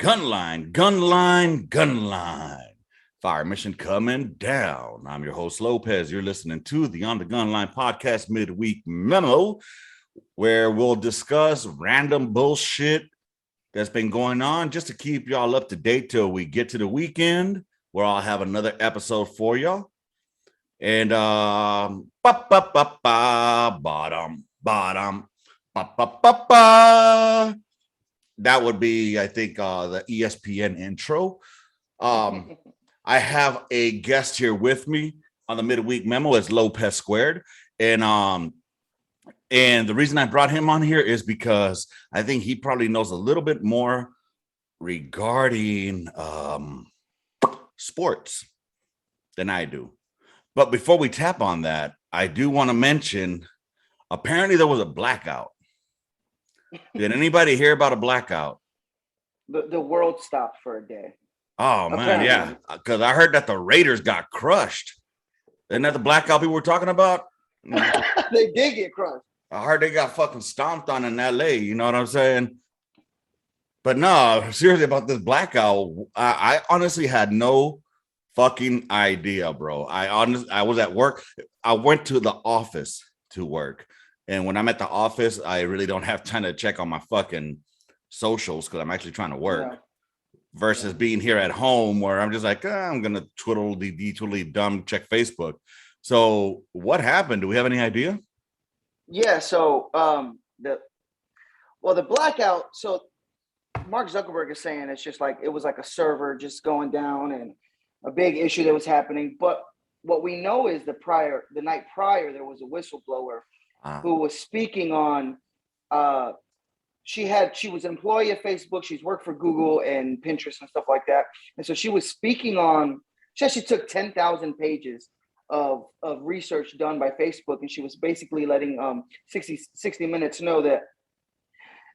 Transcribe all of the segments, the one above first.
Gunline, gunline, gunline. Fire mission coming down. I'm your host, Lopez. You're listening to the On the Gunline podcast midweek memo, where we'll discuss random bullshit that's been going on just to keep y'all up to date till we get to the weekend, where I'll have another episode for y'all. And bottom, that would be, I think, the ESPN intro. I have a guest here with me on the midweek memo as Lopez Squared. And the reason I brought him on here is because I think he probably knows a little bit more regarding sports than I do. But before we tap on that, I do want to mention, apparently there was a blackout. Did anybody hear about a blackout? The world stopped for a day. Oh, man, yeah. Because I heard that the Raiders got crushed. Isn't that the blackout people were talking about? They did get crushed. I heard they got fucking stomped on in LA. You know what I'm saying? But no, seriously, about this blackout, I honestly had no fucking idea, bro. I was at work. I went to the office to work. And when I'm at the office, I really don't have time to check on my fucking socials because I'm actually trying to work. Yeah. Versus being here at home where I'm just like, I'm going to twiddly dumb check Facebook. So what happened? Do we have any idea? Yeah. So the blackout. So Mark Zuckerberg is saying it's just like, it was like a server just going down and a big issue that was happening. But what we know is the night prior, there was a whistleblower who was speaking on, she was an employee at Facebook. She's worked for Google and Pinterest and stuff like that. And so she was speaking on, she actually took 10,000 pages of research done by Facebook. And she was basically letting 60 Minutes know that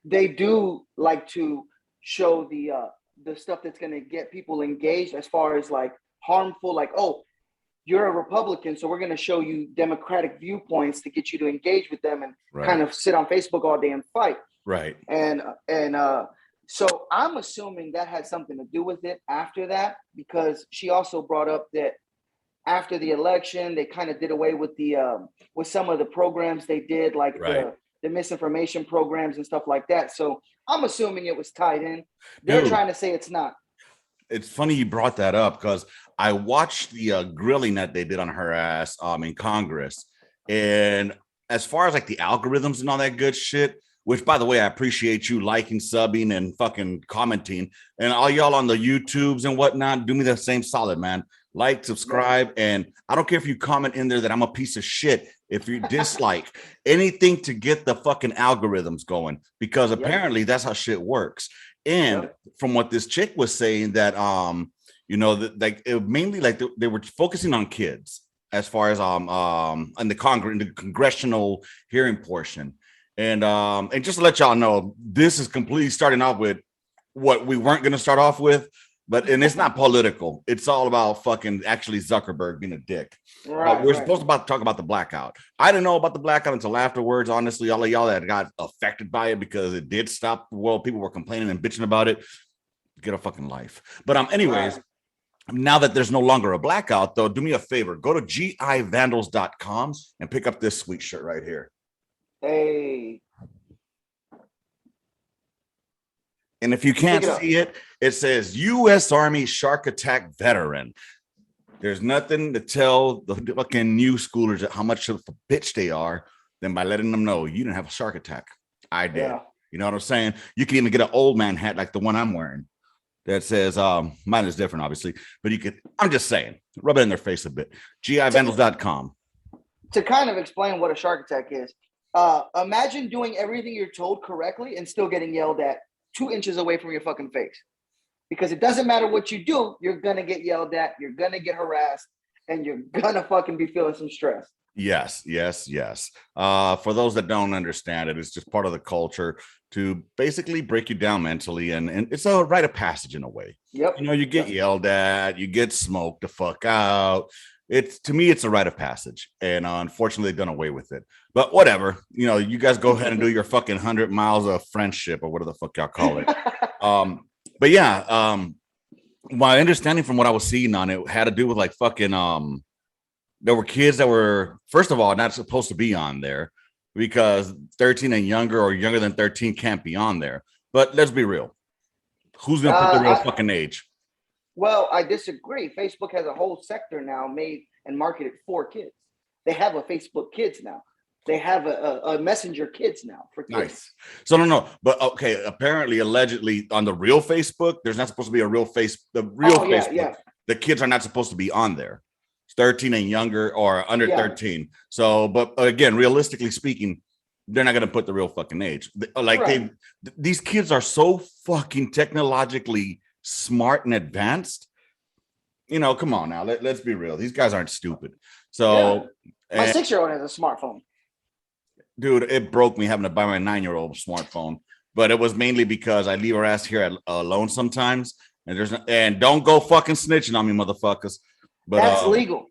they do like to show the stuff that's going to get people engaged as far as like harmful, like, oh, you're a Republican, so we're going to show you Democratic viewpoints to get you to engage with them and kind of sit on Facebook all day and fight. Right. And so I'm assuming that had something to do with it after that, because she also brought up that after the election, they kind of did away with with some of the programs they did, like the misinformation programs and stuff like that. So I'm assuming it was tied in. They're trying to say it's not. It's funny you brought that up because I watched the grilling that they did on her ass in Congress. And as far as like the algorithms and all that good shit, which, by the way, I appreciate you liking, subbing, and fucking commenting. And all y'all on the YouTubes and whatnot, do me the same solid, man. Like, subscribe, and I don't care if you comment in there that I'm a piece of shit. If you dislike anything to get the fucking algorithms going, because apparently that's how shit works. And from what this chick was saying, that mainly like they were focusing on kids as far as in the congressional hearing portion. And just to let y'all know, this is completely starting off with what we weren't going to start off with, and it's not political. It's all about fucking actually Zuckerberg being a dick. We're supposed to talk about the blackout. I didn't know about the blackout until afterwards. Honestly, all of y'all that got affected by it because it did stop the world. People were complaining and bitching about it. Get a fucking life. But anyways, now that there's no longer a blackout, though, do me a favor. Go to givandals.com and pick up this sweet shirt right here. Hey. And if you can't see it, it says U.S. Army Shark Attack Veteran. There's nothing to tell the fucking new schoolers how much of a bitch they are than by letting them know you didn't have a shark attack. I did. Yeah. You know what I'm saying? You can even get an old man hat like the one I'm wearing that says, mine is different, obviously, but I'm just saying, rub it in their face a bit. givandals.com. To kind of explain what a shark attack is, imagine doing everything you're told correctly and still getting yelled at 2 inches away from your fucking face. Because it doesn't matter what you do, you're going to get yelled at, you're going to get harassed, and you're going to fucking be feeling some stress. Yes. For those that don't understand it, it's just part of the culture to basically break you down mentally. And it's a rite of passage in a way. Yep. You get yelled at, you get smoked the fuck out. To me, it's a rite of passage. And unfortunately, they've done away with it. But whatever, you guys go ahead and do your fucking 100 miles of friendship or whatever the fuck y'all call it. But yeah, my understanding from what I was seeing on it had to do with like fucking there were kids that were first of all not supposed to be on there because 13 and younger or younger than 13 can't be on there. But let's be real. Who's gonna put the real fucking age? Well, I disagree. Facebook has a whole sector now made and marketed for kids. They have a Facebook Kids now. They have a Messenger Kids now for kids. Nice. So no, but okay. Apparently, allegedly, on the real Facebook, there's not supposed to be a real face. The real Facebook, yeah. The kids are not supposed to be on there. It's 13 and younger or under 13. So, but again, realistically speaking, they're not gonna put the real fucking age. Like these kids are so fucking technologically smart and advanced. You know, come on now. Let's be real. These guys aren't stupid. So my 6-year-old has a smartphone. Dude, it broke me having to buy my 9-year-old smartphone, but it was mainly because I leave her ass here alone sometimes, and don't go fucking snitching on me, motherfuckers. But that's legal.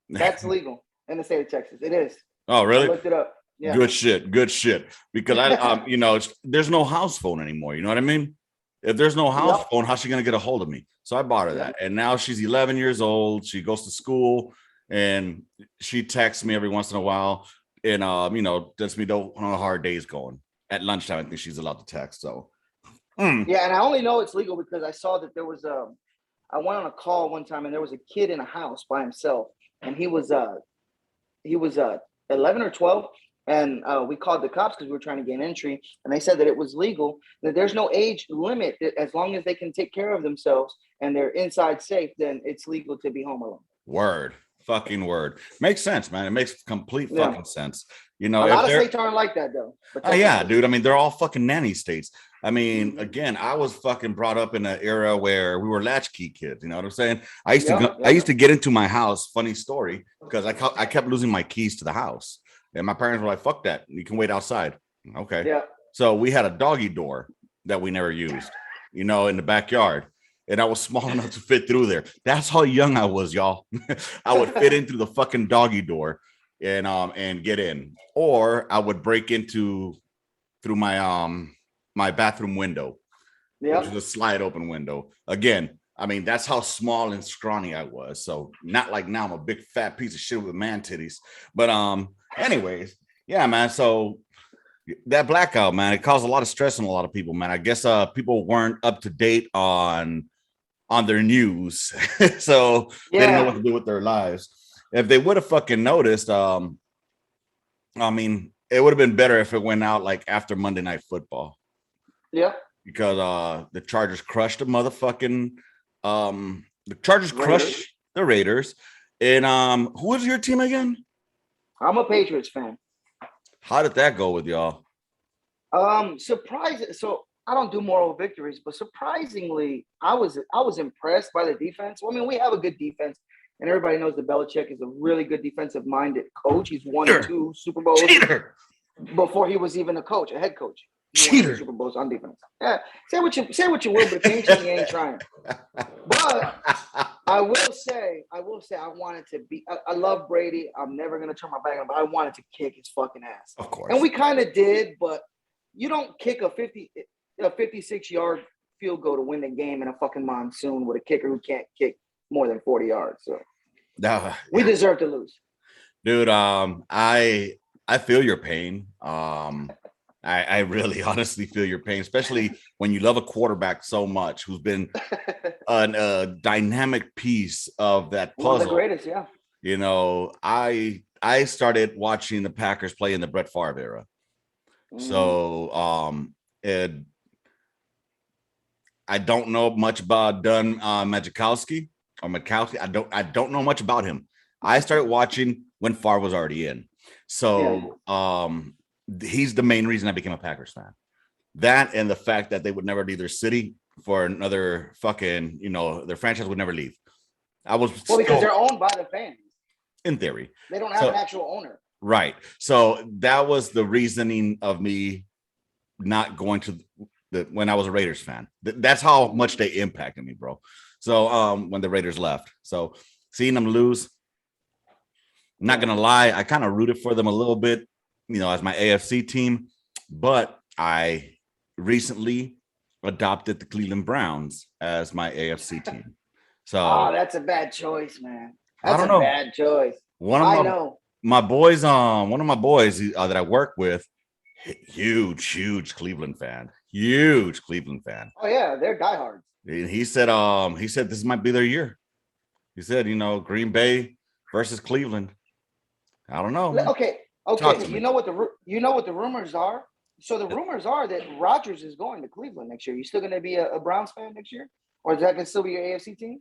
That's legal in the state of Texas. It is. Oh, really? I looked it up. Yeah. Good shit. Because I, you know, there's no house phone anymore. You know what I mean? If there's no house phone, how's she gonna get a hold of me? So I bought her that, and now she's 11 years old. She goes to school, and she texts me every once in a while. And you know, lets me know how hard day's going. At lunchtime, I think she's allowed to text. So yeah, and I only know it's legal because I saw that there was I went on a call one time and there was a kid in a house by himself, and he was 11 or 12, and we called the cops because we were trying to gain entry, and they said that it was legal, that there's no age limit, that as long as they can take care of themselves and they're inside safe, then it's legal to be home alone. Word. Fucking word. Makes sense, man. It makes complete fucking sense. You know, a lot of states aren't like that though. Yeah, dude. I mean, they're all fucking nanny states. I mean, again, I was fucking brought up in an era where we were latchkey kids. You know what I'm saying? I used to get into my house. Funny story, because I kept losing my keys to the house, and my parents were like, "Fuck that! You can wait outside." Okay. Yeah. So we had a doggy door that we never used. You know, in the backyard. And I was small enough to fit through there. That's how young I was, y'all. I would fit in through the fucking doggy door and get in. Or I would break into through my my bathroom window, which is a slide open window. Again, I mean, that's how small and scrawny I was. So not like now I'm a big fat piece of shit with man titties. But anyways, yeah, man. So that blackout, man, it caused a lot of stress on a lot of people, man. I guess people weren't up to date on their news. So they didn't know what to do with their lives. If they would have fucking noticed, I mean, it would have been better if it went out like after Monday Night Football. Yeah. Because the Chargers crushed the motherfucking the Chargers crushed the Raiders. And who was your team again? I'm a Patriots fan. How did that go with y'all? Surprising. So I don't do moral victories, but surprisingly, I was impressed by the defense. Well, I mean, we have a good defense, and everybody knows that Belichick is a really good defensive-minded coach. He's won 2 Super Bowls before he was even a coach, a head coach. He won 2 Super Bowls on defense. Yeah, say what you will, but if you ain't trying, you ain't trying. But I will say, I wanted to be. I love Brady. I'm never gonna turn my back on him, but I wanted to kick his fucking ass. Of course, and we kind of did, but you don't kick a 56-yard field goal to win the game in a fucking monsoon with a kicker who can't kick more than 40 yards. So we deserve to lose. Dude, I feel your pain. I really honestly feel your pain, especially when you love a quarterback so much who's been a dynamic piece of that puzzle. One of the greatest, yeah. You know, I started watching the Packers play in the Brett Favre era. So I don't know much about Majkowski. I don't know much about him. I started watching when Favre was already in. So he's the main reason I became a Packers fan. That and the fact that they would never leave their city for another fucking, you know, their franchise would never leave. Because they're owned by the fans. In theory. They don't have an actual owner. Right. So that was the reasoning of me not going to when I was a Raiders fan. That's how much they impacted me, bro. So when the Raiders left. So seeing them lose, I'm not gonna lie, I kind of rooted for them a little bit, you know, as my AFC team. But I recently adopted the Cleveland Browns as my AFC team. Oh, So that's a bad choice, man. I That's don't a know. bad choice. One of I know. my boys, one of my boys that I work with, huge Cleveland fan, huge Cleveland fan. Oh yeah, they're diehards. He said this might be their year. He said, Green Bay versus Cleveland. I don't know. Okay, Talk okay. to me. You know what the rumors are. So the rumors are that Rodgers is going to Cleveland next year. You still going to be a Browns fan next year, or is that going to still be your AFC team?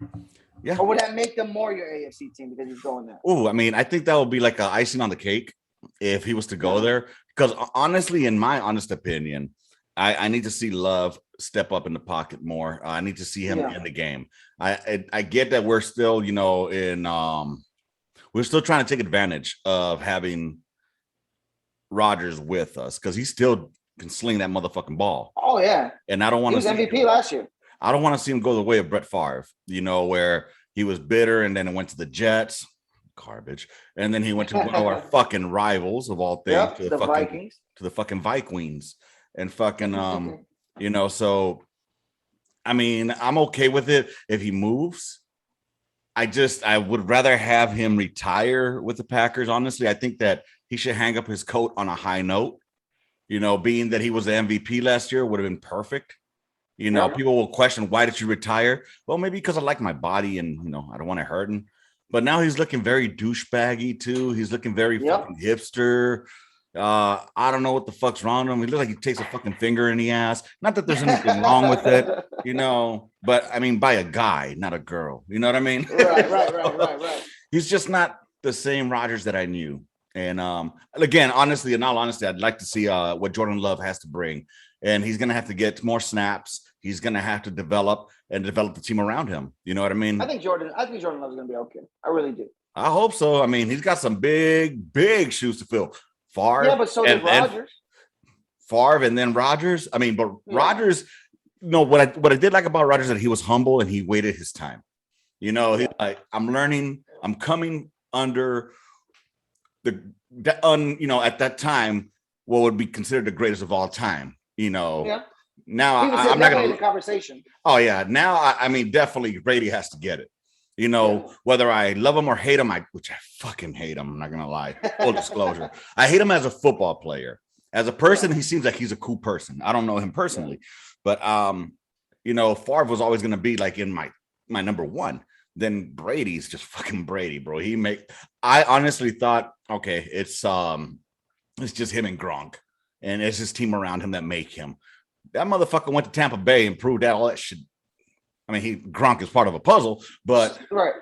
Yeah. Or would that make them more your AFC team because he's going there? Oh, I mean, I think that would be like a icing on the cake if he was to go there. Because honestly, in my honest opinion, I need to see Love step up in the pocket more. I need to see him in the game. I get that we're still, we're still trying to take advantage of having Rodgers with us because he still can sling that motherfucking ball. Oh yeah, and I don't want to. He was MVP last year. I don't want to see him go the way of Brett Favre. Where he was bitter and then it went to the Jets, garbage, and then he went to one of our fucking rivals of all things, to the Vikings, to the fucking Vikings, and fucking So, I mean, I'm okay with it if he moves. I would rather have him retire with the Packers. Honestly, I think that he should hang up his coat on a high note. Being that he was the MVP last year would have been perfect. People will question, why did you retire? Well, maybe because I like my body and, I don't want to hurt him. But now he's looking very douchebaggy too. He's looking very fucking hipster. I don't know what the fuck's wrong with him. He looks like he takes a fucking finger in the ass. Not that there's anything wrong with it, but I mean, by a guy, not a girl. You know what I mean? Right. He's just not the same Rodgers that I knew. And again, honestly, in all honesty, I'd like to see what Jordan Love has to bring. And he's going to have to get more snaps. He's going to have to develop the team around him. You know what I mean? I think Jordan Love is going to be okay. I really do. I hope so. I mean, he's got some big shoes to fill. Favre. Yeah, but so did Rodgers. Favre and then Rodgers. I mean, but Rodgers, what I did like about Rodgers is that he was humble and he waited his time. He's like, I'm learning. I'm coming under at that time, what would be considered the greatest of all time. Now I'm not going to in the conversation. Oh yeah. Now I mean, definitely Brady has to get it. Whether I love him or hate him, which I fucking hate him. I'm not going to lie. Full disclosure. I hate him as a football player. As a person, he seems like he's a cool person. I don't know him personally, but Favre was always going to be like in my number one. Then Brady's just fucking Brady, bro. I honestly thought, okay, it's just him and Gronk, and it's his team around him that make him. That motherfucker went to Tampa Bay and proved that all that shit. I mean, Gronk is part of a puzzle, but right.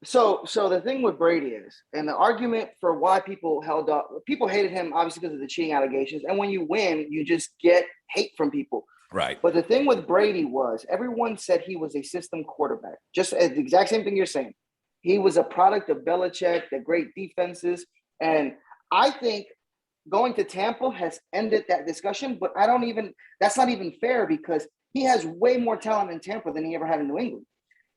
So the thing with Brady is, and the argument for why people hated him, obviously because of the cheating allegations. And when you win, you just get hate from people. Right. But the thing with Brady was everyone said he was a system quarterback. Just the exact same thing you're saying. He was a product of Belichick, the great defenses. And I think going to Tampa has ended that discussion, but that's not even fair because he has way more talent in Tampa than he ever had in New England.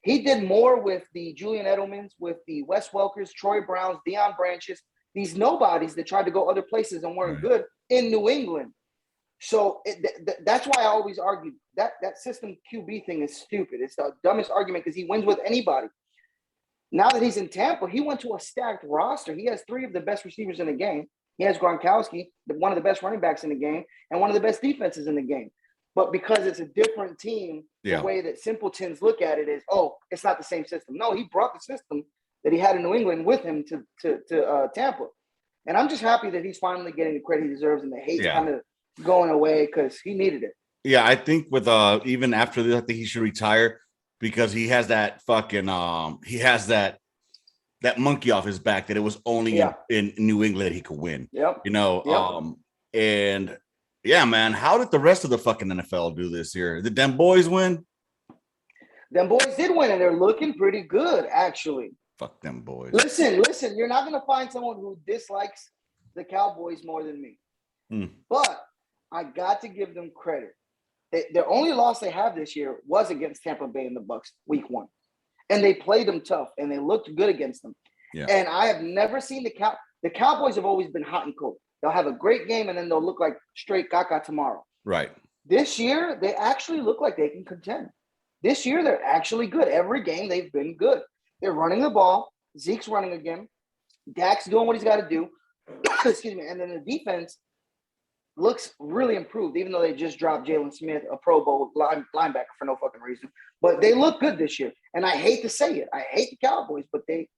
He did more with the Julian Edelmans, with the Wes Welkers, Troy Browns, Deion Branches, these nobodies that tried to go other places and weren't good in New England. So that's why I always argue that system QB thing is stupid. It's the dumbest argument because he wins with anybody. Now that he's in Tampa, he went to a stacked roster. He has 3 of the best receivers in the game. He has Gronkowski, one of the best running backs in the game, and one of the best defenses in the game. But because it's a different team, the way that simpletons look at it is, it's not the same system. No, he brought the system that he had in New England with him to Tampa. And I'm just happy that he's finally getting the credit he deserves and the hate kind of going away because he needed it. Yeah, I think with even after this, I think he should retire because he has that fucking he has that monkey off his back that it was only in New England that he could win. And yeah, man, how did the rest of the fucking NFL do this year? Did them boys win? Them boys did win, and they're looking pretty good, actually. Fuck them boys. Listen, you're not going to find someone who dislikes the Cowboys more than me. But I got to give them credit. The only loss they have this year was against Tampa Bay and the Bucs week 1. And they played them tough, and they looked good against them. Yeah. And I have never seen the Cowboys have always been hot and cold. They'll have a great game, and then they'll look like straight caca tomorrow. Right. This year, they actually look like they can contend. This year, they're actually good. Every game, they've been good. They're running the ball. Zeke's running again. Dak's doing what he's got to do. Excuse me. And then the defense looks really improved, even though they just dropped Jalen Smith, a Pro Bowl linebacker, for no fucking reason. But they look good this year. And I hate to say it. I hate the Cowboys, but they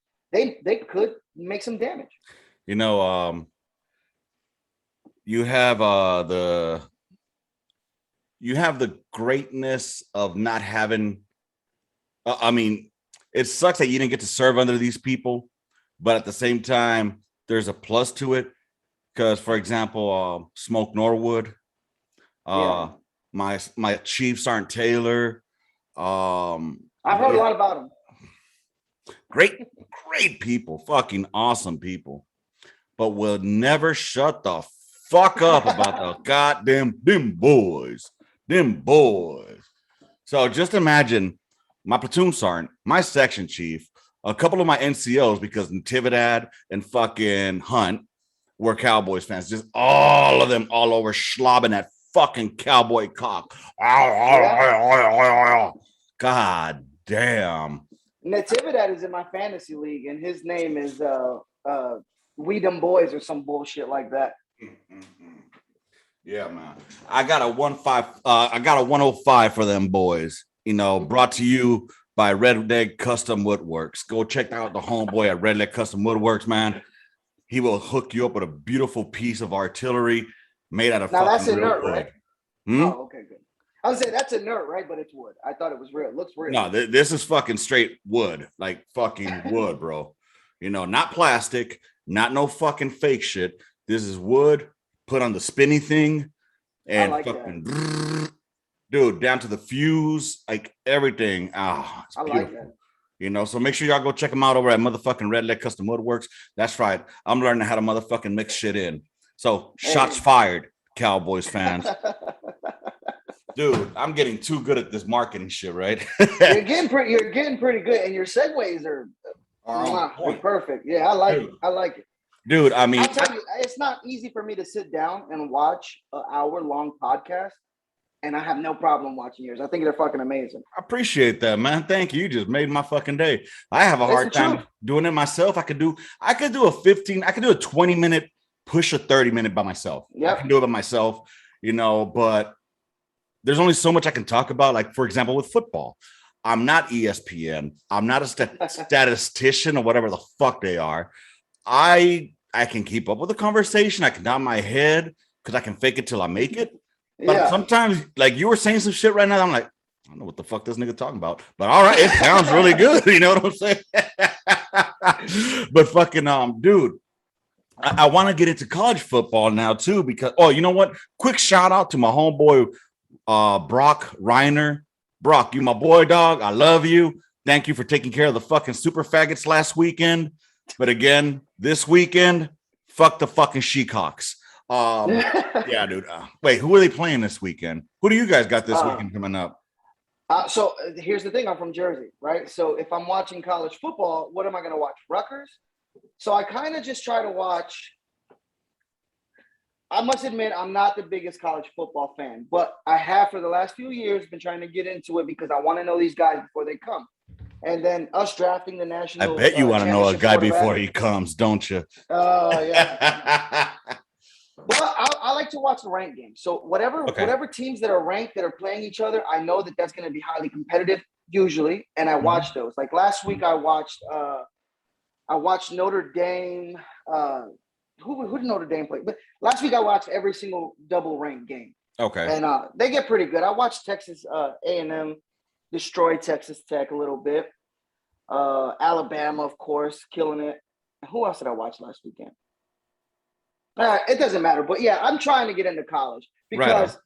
could make some damage. You know, you have the greatness of not having. I mean, it sucks that you didn't get to serve under these people, but at the same time, there's a plus to it. Because, for example, Smoke Norwood, my Chief Sergeant Taylor. I've heard a lot about him. Great people, fucking awesome people, but will never shut the fuck up about the goddamn them boys. So just imagine my platoon sergeant, my section chief, a couple of my NCOs, because Natividad and fucking Hunt were Cowboys fans, just all of them all over slobbing that fucking cowboy cock. God damn. Natividad is in my fantasy league, and his name is We Them Boys or some bullshit like that. Yeah, man. I got a 105 for them boys. You know, brought to you by Red Leg Custom Woodworks. Go check out the homeboy at Red Leg Custom Woodworks, man. He will hook you up with a beautiful piece of artillery made out of now fucking that's real inert, wood. right? Oh, okay, good. I was saying that's inert, right? But it's wood. I thought it was real. It looks real. No, this is fucking straight wood, like fucking wood, bro. You know, not plastic, not no fucking fake shit. This is wood put on the spinny thing, and like fucking dude, down to the fuse, like everything. It's I beautiful. like that. You know, so make sure y'all go check them out over at motherfucking Red Leg Custom Woodworks. That's right. I'm learning how to motherfucking mix shit in. So shots fired, Cowboys fans. Dude, I'm getting too good at this marketing shit, right? You're getting pretty good, and your segues are perfect. Yeah, I like it. I like it. Dude, I mean, I'll tell you, it's not easy for me to sit down and watch an hour-long podcast, and I have no problem watching yours. I think they're fucking amazing. I appreciate that, man. Thank you. You just made my fucking day. I have a hard time doing it myself. I could do a 20-minute, push a 30-minute by myself. Yep. I can do it by myself, you know, but there's only so much I can talk about. Like, for example, with football, I'm not ESPN. I'm not a statistician or whatever the fuck they are. I can keep up with the conversation. I can nod my head because I can fake it till I make it. But sometimes, like you were saying some shit right now, I'm like, I don't know what the fuck this nigga talking about. But all right, it sounds really good. You know what I'm saying? But fucking dude, I want to get into college football now too, because you know what? Quick shout out to my homeboy Brock Reiner. Brock, you my boy, dog. I love you. Thank you for taking care of the fucking super faggots last weekend. But again, this weekend, fuck the fucking Sheekhawks. Yeah, dude. Wait, who are they playing this weekend? Who do you guys got this weekend coming up? So here's the thing. I'm from Jersey, right? So if I'm watching college football, what am I going to watch? Rutgers? So I kind of just try to watch. I must admit, I'm not the biggest college football fan, but I have for the last few years been trying to get into it because I want to know these guys before they come. And then us drafting the national. I bet you want to know a guy before he comes, don't you? Oh, yeah. Well, I like to watch the ranked games. So whatever teams that are ranked that are playing each other, I know that's going to be highly competitive usually, and I watch those. Like last week, I watched Notre Dame. Who did Notre Dame play? But last week I watched every single double ranked game. Okay. And they get pretty good. I watched Texas A&M destroy Texas Tech a little bit. Alabama, of course, killing it. Who else did I watch last weekend? It doesn't matter. But yeah, I'm trying to get into college because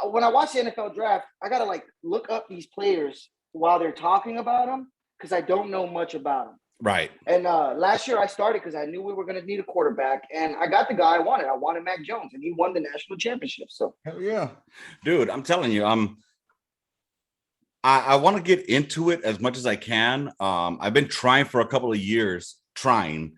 when I watch the NFL draft, I got to look up these players while they're talking about them because I don't know much about them. Right. And last year I started because I knew we were going to need a quarterback, and I got the guy I wanted. I wanted Mac Jones, and he won the national championship. So hell yeah, dude! I'm telling you, I want to get into it as much as I can. I've been trying for a couple of years, trying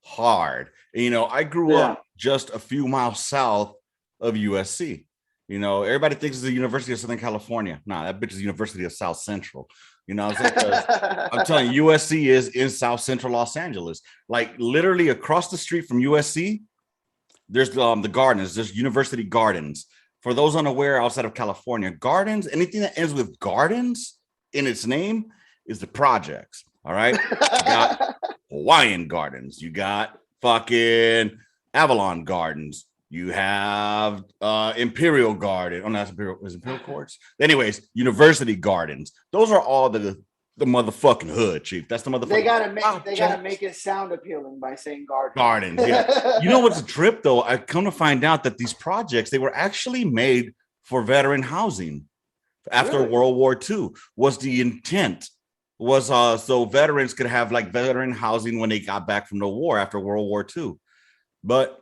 hard. And, you know, I grew up just a few miles south of USC. You know, everybody thinks it's the University of Southern California. Nah, that bitch is University of South Central. You know what I'm saying? I'm telling you, USC is in South Central Los Angeles. Like literally across the street from USC, there's the gardens. There's University Gardens. For those unaware outside of California, gardens, anything that ends with gardens in its name is the projects. All right. You got Hawaiian Gardens. You got fucking Avalon Gardens. You have Imperial Garden. Oh, no, that's Imperial Courts. Anyways, University Gardens. Those are all the motherfucking hood, Chief. That's the motherfucking. They gotta make it sound appealing by saying garden. Gardens. Yeah. You know what's a trip though? I come to find out that these projects, they were actually made for veteran housing after World War II. Was the intent was so veterans could have like veteran housing when they got back from the war after World War II. But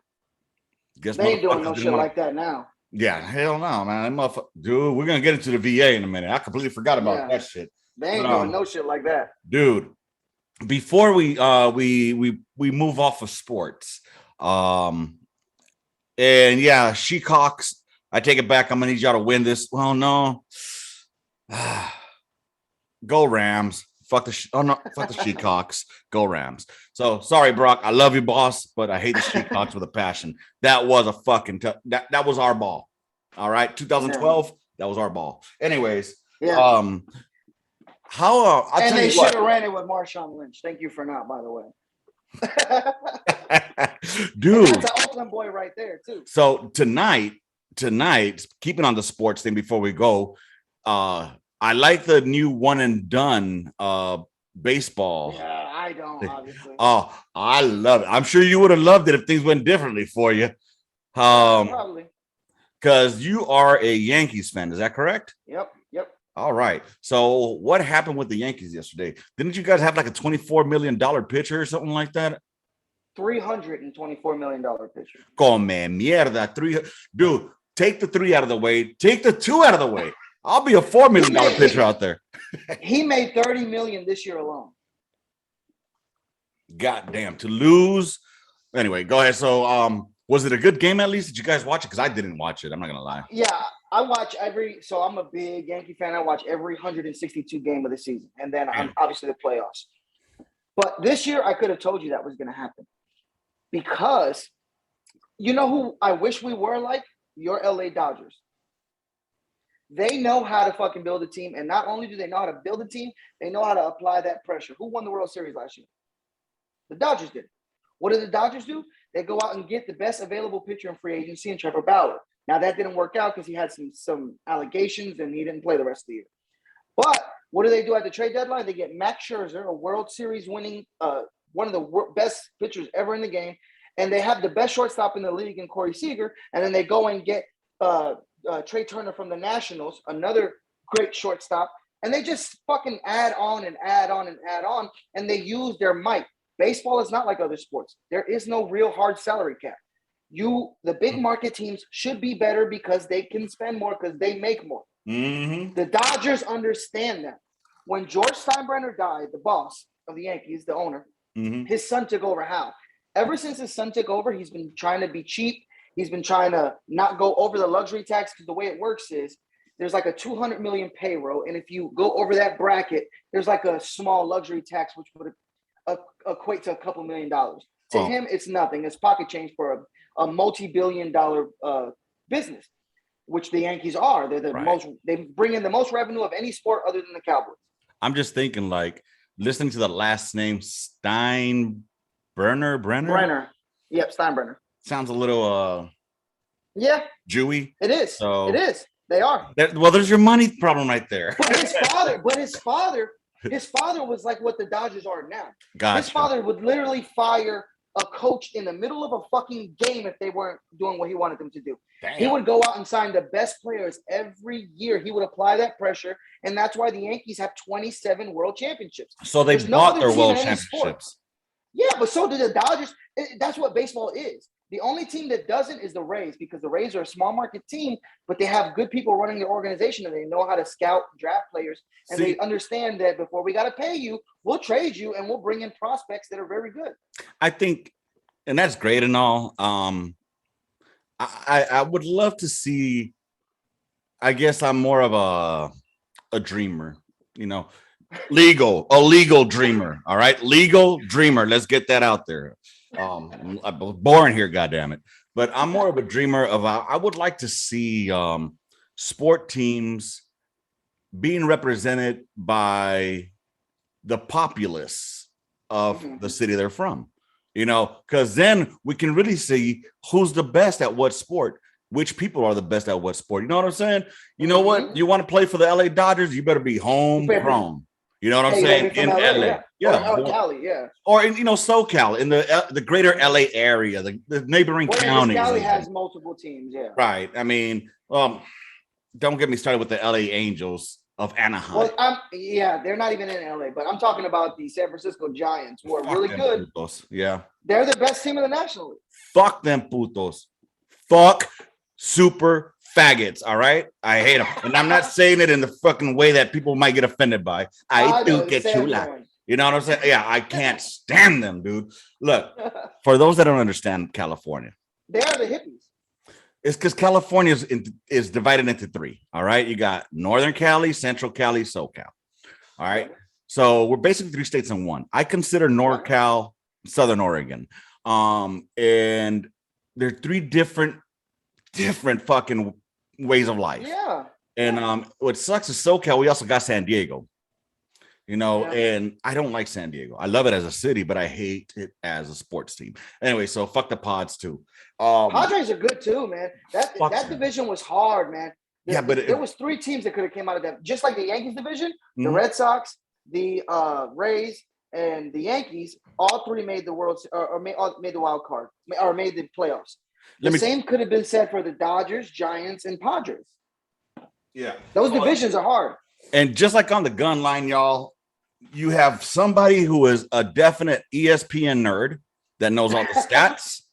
guess they ain't doing no shit like that now. Yeah, hell no, man. Dude, we're gonna get into the VA in a minute. I completely forgot about that shit. They ain't doing no shit like that, dude. Before we move off of sports, and yeah, Shecox. I take it back. I'm gonna need y'all to win this. Well, no, go Rams. Fuck the Shecox. Go Rams. So sorry, Brock. I love you, boss, but I hate the Shecox with a passion. That was a fucking that was our ball. All right, 2012. That was our ball. Anyways, yeah. And they should have ran it with Marshawn Lynch. Thank you for not, by the way. Dude, that's an Oakland boy right there, too. So tonight, keeping on the sports thing before we go, I like the new one and done baseball. Yeah, I don't, obviously. Oh, I love it. I'm sure you would have loved it if things went differently for you. Probably. Because you are a Yankees fan, is that correct? Yep. All right. So what happened with the Yankees yesterday? Didn't you guys have like a $24 million pitcher or something like that? $324 million pitcher. Come mierda. Dude, take the 3 out of the way. Take the 2 out of the way. I'll be a $4 million pitcher out there. He made $30 million this year alone. Goddamn, to lose. Anyway, go ahead. So was it a good game at least? Did you guys watch it? Because I didn't watch it. I'm not gonna lie. Yeah, I watch so I'm a big Yankee fan. I watch every 162 game of the season. And then I'm obviously the playoffs. But this year I could have told you that was gonna happen. Because you know who I wish we were like? Your LA Dodgers. They know how to fucking build a team. And not only do they know how to build a team, they know how to apply that pressure. Who won the World Series last year? The Dodgers did. What did the Dodgers do? They go out and get the best available pitcher in free agency in Trevor Bauer. Now, that didn't work out because he had some allegations and he didn't play the rest of the year. But what do they do at the trade deadline? They get Max Scherzer, a World Series winning, one of the best pitchers ever in the game. And they have the best shortstop in the league in Corey Seager. And then they go and get Trey Turner from the Nationals, another great shortstop. And they just fucking add on and add on and add on. And they use their might. Baseball is not like other sports. There is no real hard salary cap. The big market teams should be better because they can spend more because they make more. Mm-hmm. The Dodgers understand that. When George Steinbrenner died, the boss of the Yankees, the owner, his son took over. How? Ever since his son took over, he's been trying to be cheap. He's been trying to not go over the luxury tax because the way it works is there's like a $200 million payroll. And if you go over that bracket, there's like a small luxury tax, which would equate to a couple $1 million. To him, it's nothing. It's pocket change for a multi-billion-dollar business, which the Yankees are. They're the most. They bring in the most revenue of any sport other than the Cowboys. I'm just thinking, like listening to the last name Brenner. Yep, Steinbrenner. Sounds a little Jewy. It is. So it is. They are. Well, there's your money problem right there. But his father was like what the Dodgers are now. Gotcha. His father would literally fire a coach in the middle of a fucking game if they weren't doing what he wanted them to do. Damn. He would go out and sign the best players every year. He would apply that pressure, and that's why the Yankees have 27 world championships. So they bought their world championships. Yeah, but so did the Dodgers. That's what baseball is. The only team that doesn't is the Rays, because the Rays are a small market team, but they have good people running their organization and they know how to scout, draft players, and they understand that before we got to pay you, we'll trade you and we'll bring in prospects that are very good. I think, and that's great and all. I would love to see I guess I'm more of a dreamer, you know, a legal dreamer. All right, legal dreamer. Let's get that out there. I was born here, goddamn it. But I'm more of a dreamer of. I would like to see sport teams being represented by the populace of the city they're from. You know, because then we can really see who's the best at what sport, which people are the best at what sport. You know what I'm saying? You know what? You want to play for the LA Dodgers, you better be homegrown. You know what I'm saying? In LA. Yeah. Or Cali, yeah. Or in SoCal, in the greater LA area, the neighboring counties. Cali has multiple teams, yeah. Right. I mean, don't get me started with the LA Angels of Anaheim. Well, they're not even in LA, but I'm talking about the San Francisco Giants, who are really good. Putos. Yeah. They're the best team in the National League. Fuck them putos. Fuck super faggots. All right. I hate them. And I'm not saying it in the fucking way that people might get offended by. I do get you like. You know what I'm saying? Yeah, I can't stand them, dude. Look, for those that don't understand California, they are the hippies. It's because California is divided into three. All right. You got Northern Cali, Central Cali, SoCal. All right. So we're basically 3 states in one. I consider NorCal Southern Oregon. And they're 3 different fucking ways of life. Yeah. And what sucks is SoCal, we also got San Diego. You know, and I don't like San Diego. I love it as a city, but I hate it as a sports team. Anyway, so fuck the Pods too. Padres are good too, man. That division was hard, man. There was 3 teams that could have came out of that, just like the Yankees division, the Red Sox, the Rays, and the Yankees. All 3 made the made the wild card or made the playoffs. The same could have been said for the Dodgers, Giants, and Padres. Yeah, those divisions are hard. And just like on the gun line, y'all, you have somebody who is a definite ESPN nerd that knows all the stats.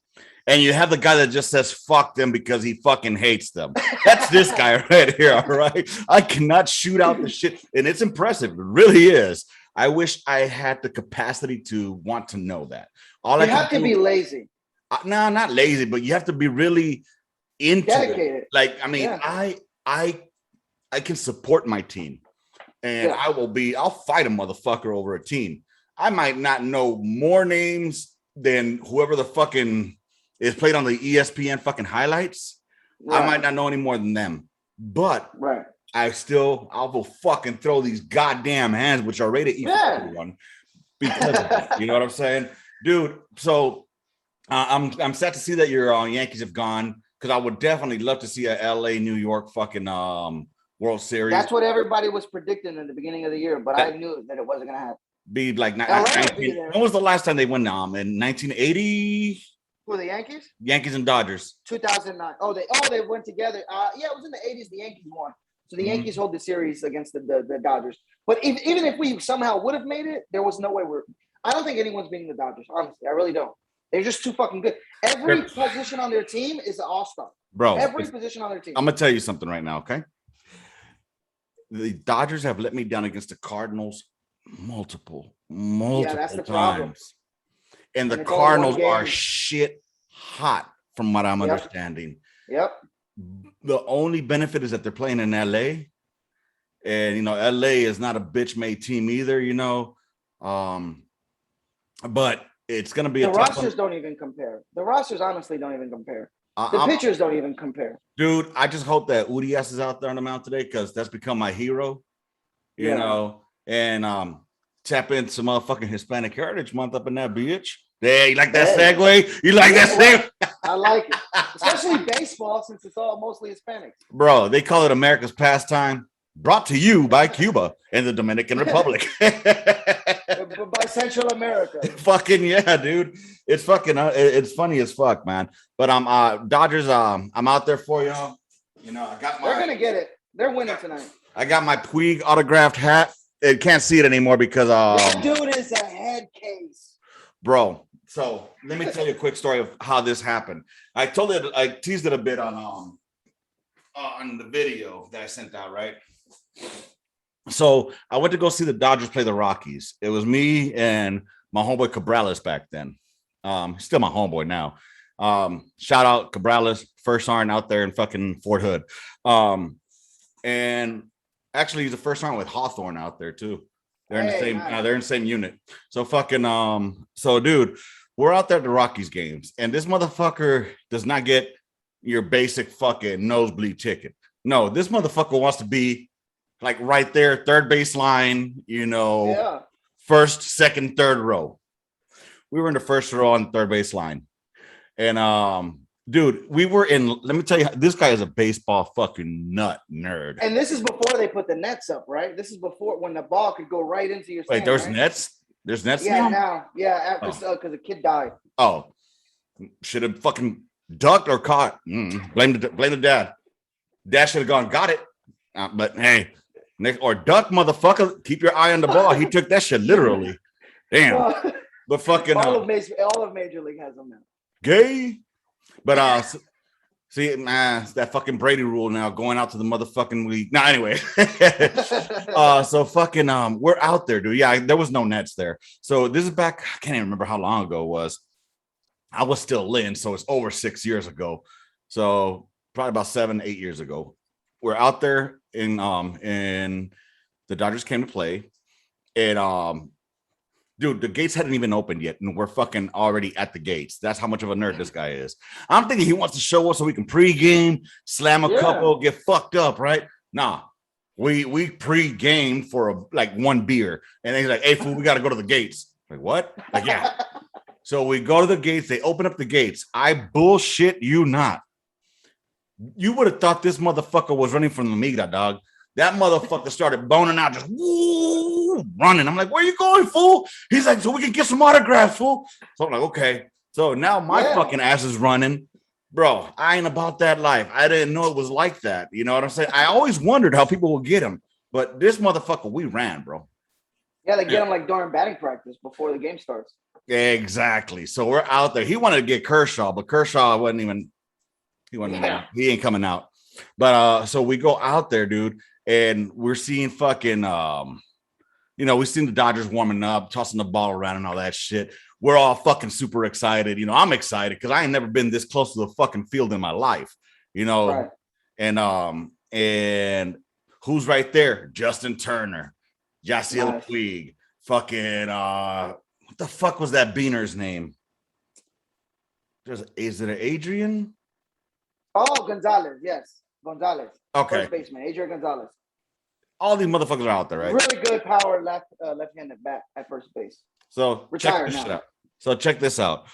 And you have the guy that just says fuck them because he fucking hates them. That's this guy right here. All right. I cannot shoot out the shit. And it's impressive. It really is. I wish I had the capacity to want to know that. You have to be lazy. No, not lazy, but you have to be really into dedicated. It. Like, I mean, I can support my team. And I'll fight a motherfucker over a team. I might not know more names than whoever the fucking is played on the ESPN fucking highlights. Right. I might not know any more than them. But I will fucking throw these goddamn hands, which are rated equal to everyone, because of that. You know what I'm saying? Dude, so I'm sad to see that your Yankees have gone, because I would definitely love to see a LA, New York fucking World Series. That's what everybody was predicting in the beginning of the year, but I knew that it wasn't going to happen. Be like, when was the last time they won? In 1980? Who, the Yankees? Yankees and Dodgers. 2009. They went together. It was in the 80s. The Yankees won. So the Yankees hold the series against the Dodgers. But even if we somehow would have made it, there was no way I don't think anyone's beating the Dodgers. Honestly, I really don't. They're just too fucking good. Every position on their team is an all-star. Bro. Every position on their team. I'm going to tell you something right now, okay? The Dodgers have let me down against the Cardinals multiple that's the times. Problem. And the Cardinals are shit hot from what I'm understanding. Yep. The only benefit is that they're playing in LA. And, LA is not a bitch-made team either, But it's going to be the rosters don't even compare. The rosters honestly don't even compare. The pitchers don't even compare. Dude, I just hope that Urias is out there on the mound today, because that's become my hero, you know, and tap in some motherfucking Hispanic Heritage Month up in that bitch. Yeah, you like that segue? You like that segue? I like it. Especially baseball, since it's all mostly Hispanics. Bro, they call it America's pastime. Brought to you by Cuba and the Dominican Republic. By Central America. Fucking yeah, dude. It's fucking it's funny as fuck, man. But Dodgers, I'm out there for y'all. I got They're gonna get it. They're winning tonight. I got my Puig autographed hat. It can't see it anymore because this dude is a head case. Bro. So let me tell you a quick story of how this happened. I teased it a bit on the video that I sent out, right? So I went to go see the Dodgers play the Rockies. It was me and my homeboy Cabrales back then. Still my homeboy now. Shout out Cabrales, first iron out there in fucking Fort Hood. And actually, he's the first round with Hawthorne out there too. They're in the same. Nice. They're in the same unit. So fucking So dude, we're out there at the Rockies games, and this motherfucker does not get your basic fucking nosebleed ticket. No, this motherfucker wants to be like right there, third baseline. First, second, third row. We were in the first row on third baseline, and dude, we were in. Let me tell you, this guy is a baseball fucking nut nerd. And this is before they put the nets up, right? This is before when the ball could go right into your. Wait, stand, there's right? nets. There's nets. Yeah, now. because the kid died. Oh, should have fucking ducked or caught. Blame the dad. Dad should have gone got it. But hey, Nick or duck, motherfucker. Keep your eye on the ball. He took that shit literally. Damn. But fucking all of Major League has them now. Gay. But see, it's that fucking Brady rule now going out to the motherfucking league. Now, anyway. So fucking we're out there, dude. Yeah, there was no nets there. So this is back. I can't even remember how long ago it was. I was still in, so it's over 6 years ago. So probably about 7-8 years ago. We're out there in the Dodgers came to play, and dude, the gates hadn't even opened yet, and we're fucking already at the gates. That's how much of a nerd this guy is. I'm thinking he wants to show us so we can pregame, slam a couple, get fucked up, right? Nah, we pre-gamed for like one beer, and then he's like, "Hey, fool, we got to go to the gates." Like what? Like yeah. So we go to the gates. They open up the gates. I bullshit you not. You would have thought this motherfucker was running from the Migra, dog. That motherfucker started boning out, just woo, running. I'm like, where you going, fool? He's like, so we can get some autographs, fool. So I'm like, okay. So now my fucking ass is running. Bro, I ain't about that life. I didn't know it was like that. You know what I'm saying? I always wondered how people would get him. But this motherfucker, we ran, bro. Yeah, they get him like during batting practice before the game starts. Exactly. So we're out there. He wanted to get Kershaw, but Kershaw wasn't even, he ain't coming out. But so we go out there, dude, and we're seeing fucking we've seen the Dodgers warming up, tossing the ball around and all that shit. We're all fucking super excited. I'm excited because I ain't never been this close to the fucking field in my life, Right. And who's right there? Justin Turner, Yasiel Puig, fucking what the fuck was that beaner's name? Is it Adrian? Oh, Gonzalez, yes. Gonzalez. Okay. First baseman, Adrian Gonzalez. All these motherfuckers are out there, right? Really good power left-handed bat at first base. So retired now. Check this out.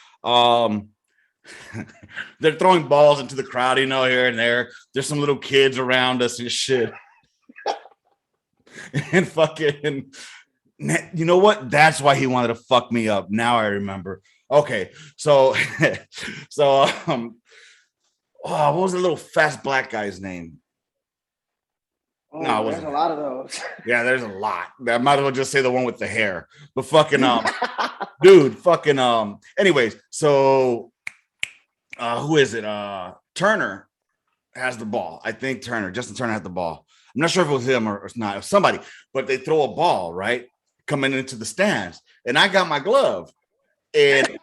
They're throwing balls into the crowd, here and there. There's some little kids around us and shit. And fucking, you know what? That's why he wanted to fuck me up. Now I remember. Okay, so what was the little fast black guy's name? Oh, no, there's a lot of those. Yeah, there's a lot. I might as well just say the one with the hair. But fucking dude, fucking anyways, so who is it? Turner has the ball. I think Justin Turner has the ball. I'm not sure if it was him or not. It was somebody, but they throw a ball, right? Coming into the stands. And I got my glove. And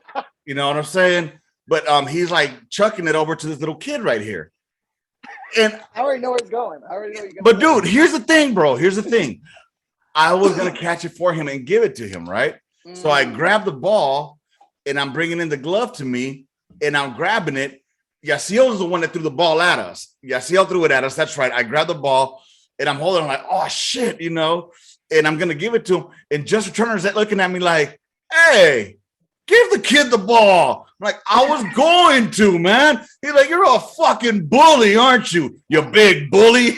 you know what I'm saying? But he's like chucking it over to this little kid right here. And I already know where it's going. But dude, here's the thing, bro. Here's the thing. I was gonna catch it for him and give it to him, right? So I grabbed the ball and I'm bringing in the glove to me and I'm grabbing it. Yasiel is the one that threw the ball at us. Yasiel threw it at us. That's right. I grabbed the ball and I'm holding it. I'm like, oh shit, and I'm gonna give it to him. And Justin Turner's looking at me like, hey, give the kid the ball. I'm like, I was going to, man. He's like, you're a fucking bully, aren't you? You big bully.